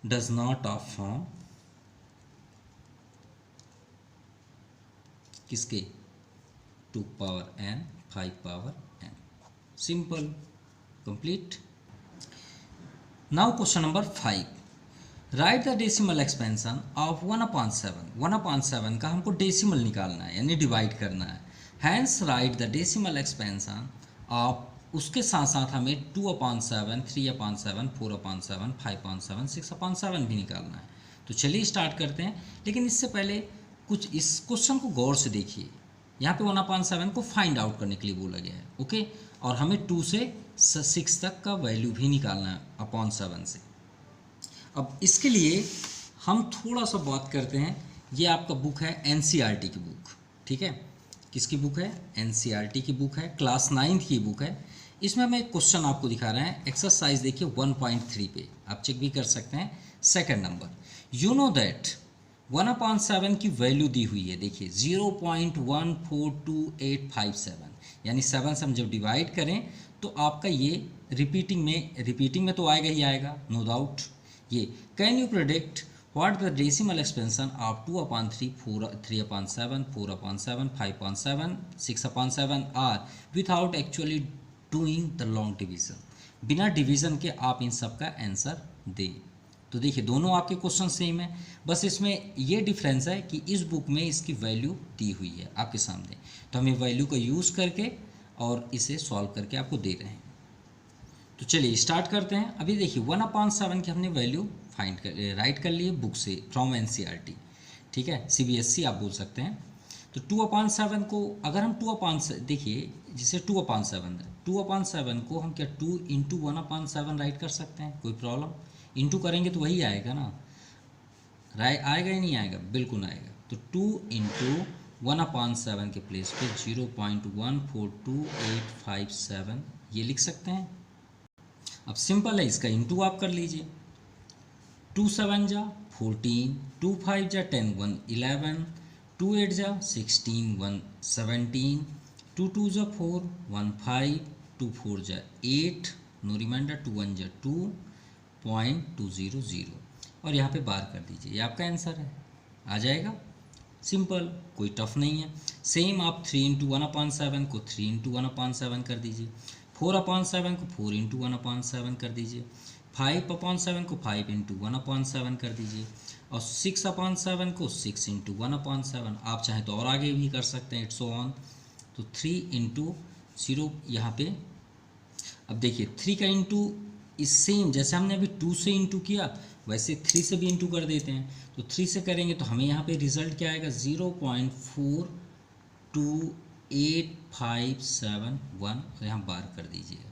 does not of form किसके, 2 power n 5 power n। Simple, complete. Now question number 5, write the decimal expansion of 1/7। 1/7 का हमको डेसिमल निकालना है यानी डिवाइड करना है। Hence write the decimal expansion of, उसके साथ साथ हमें 2/7, 3/7, 4/7, 5/7, 6/7 भी निकालना है। तो चलिए स्टार्ट करते हैं, लेकिन इससे पहले कुछ इस क्वेश्चन को गौर से देखिए। यहाँ पे 1/7 को फाइंड आउट करने के लिए बोला गया है, ओके, और हमें 2 से 6 तक का वैल्यू भी निकालना है अपॉन 7 से। अब इसके लिए हम थोड़ा सा बात करते हैं। ये आपका बुक है एनसीईआरटी की बुक, ठीक है, किसकी बुक है, एनसीईआरटी की बुक है, क्लास 9th की बुक है। इसमें हम एक क्वेश्चन आपको दिखा रहे हैं, एक्सरसाइज देखिए 1.3 पे, आप चेक भी कर सकते हैं। Second number, you know that 1/7 की वैल्यू दी हुई है, देखिए 0.142857, यानी 7 से हम जब डिवाइड करें तो आपका ये रिपीटिंग में तो आएगा ही आएगा, नो डाउट। ये can you predict what the decimal expansion of 2/3, 3/7, 4/7, 5/7, 6/7 are without actually doing the long division. बिना डिवीजन के आप इन सब का आंसर दें। तो देखिए दोनों आपके क्वेश्चन सेम है, बस इसमें ये डिफरेंस है कि इस बुक में इसकी वैल्यू दी हुई है आपके सामने, तो हम ये वैल्यू का यूज़ करके और इसे सॉल्व करके आपको दे रहे हैं। तो चलिए स्टार्ट करते हैं। अभी देखिए 1/7 की हमने वैल्यू राइट कर लिए बुक से, फ्रॉम एनसीईआरटी, ठीक है, सीबीएसई आप बोल सकते हैं। तो 2/7 को अगर हम 2/7 देखिए, जैसे 2/7 को हम क्या 2 इंटू 1/7 राइट कर सकते हैं, कोई प्रॉब्लम? इंटू करेंगे तो वही आएगा ना, आएगा ही नहीं आएगा, बिल्कुल आएगा। तो 2 इंटू 1/7 के प्लेस पे 0.142857 ये लिख सकते हैं। अब सिंपल है, इसका इंटू आप कर लीजिए, 2 7 जा 14, 2 5 जा 10, 1 11, 2 8 जा 16, 1 17, 2 2 जा 4, 1 5, 2 4 जा 8, नो रिमाइंडर, 2 1 जा 2.200 और यहाँ पे बार कर दीजिए, ये आपका आंसर है, आ जाएगा। सिंपल, कोई टफ नहीं है। सेम आप 3 इंटू 1/7 को 3 इंटू 1/7 कर दीजिए, 4/7 को 4 इंटू 1/7 कर दीजिए, 5/7 को 5 इंटू 1/7 कर दीजिए, और 6/7 को 6 इंटू 1/7। आप चाहें तो और आगे भी कर सकते हैं, इट्स ऑन। तो 3 इंटू 0 यहाँ पे, अब देखिए 3 का इंटू इस सेम जैसे हमने अभी 2 से इंटू किया वैसे 3 से भी इंटू कर देते हैं। तो 3 से करेंगे तो हमें यहाँ पे रिजल्ट क्या आएगा, 0.428571, और यहाँ बार कर दीजिएगा।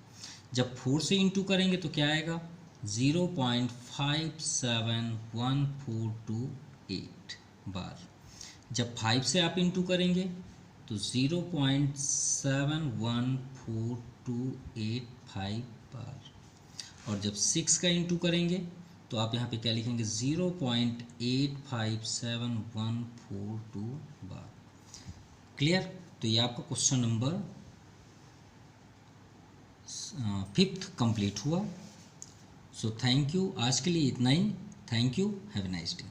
जब 4 से इंटू करेंगे तो क्या आएगा, 0.571428 बार। जब 5 से आप इंटू करेंगे तो 0.714285 बार, और जब 6 का इंटू करेंगे तो आप यहाँ पे क्या लिखेंगे, 0.857142 बार। क्लियर? तो ये आपका क्वेश्चन नंबर 5th कंप्लीट हुआ। सो थैंक यू, आज के लिए इतना ही। Thank you, have a nice day.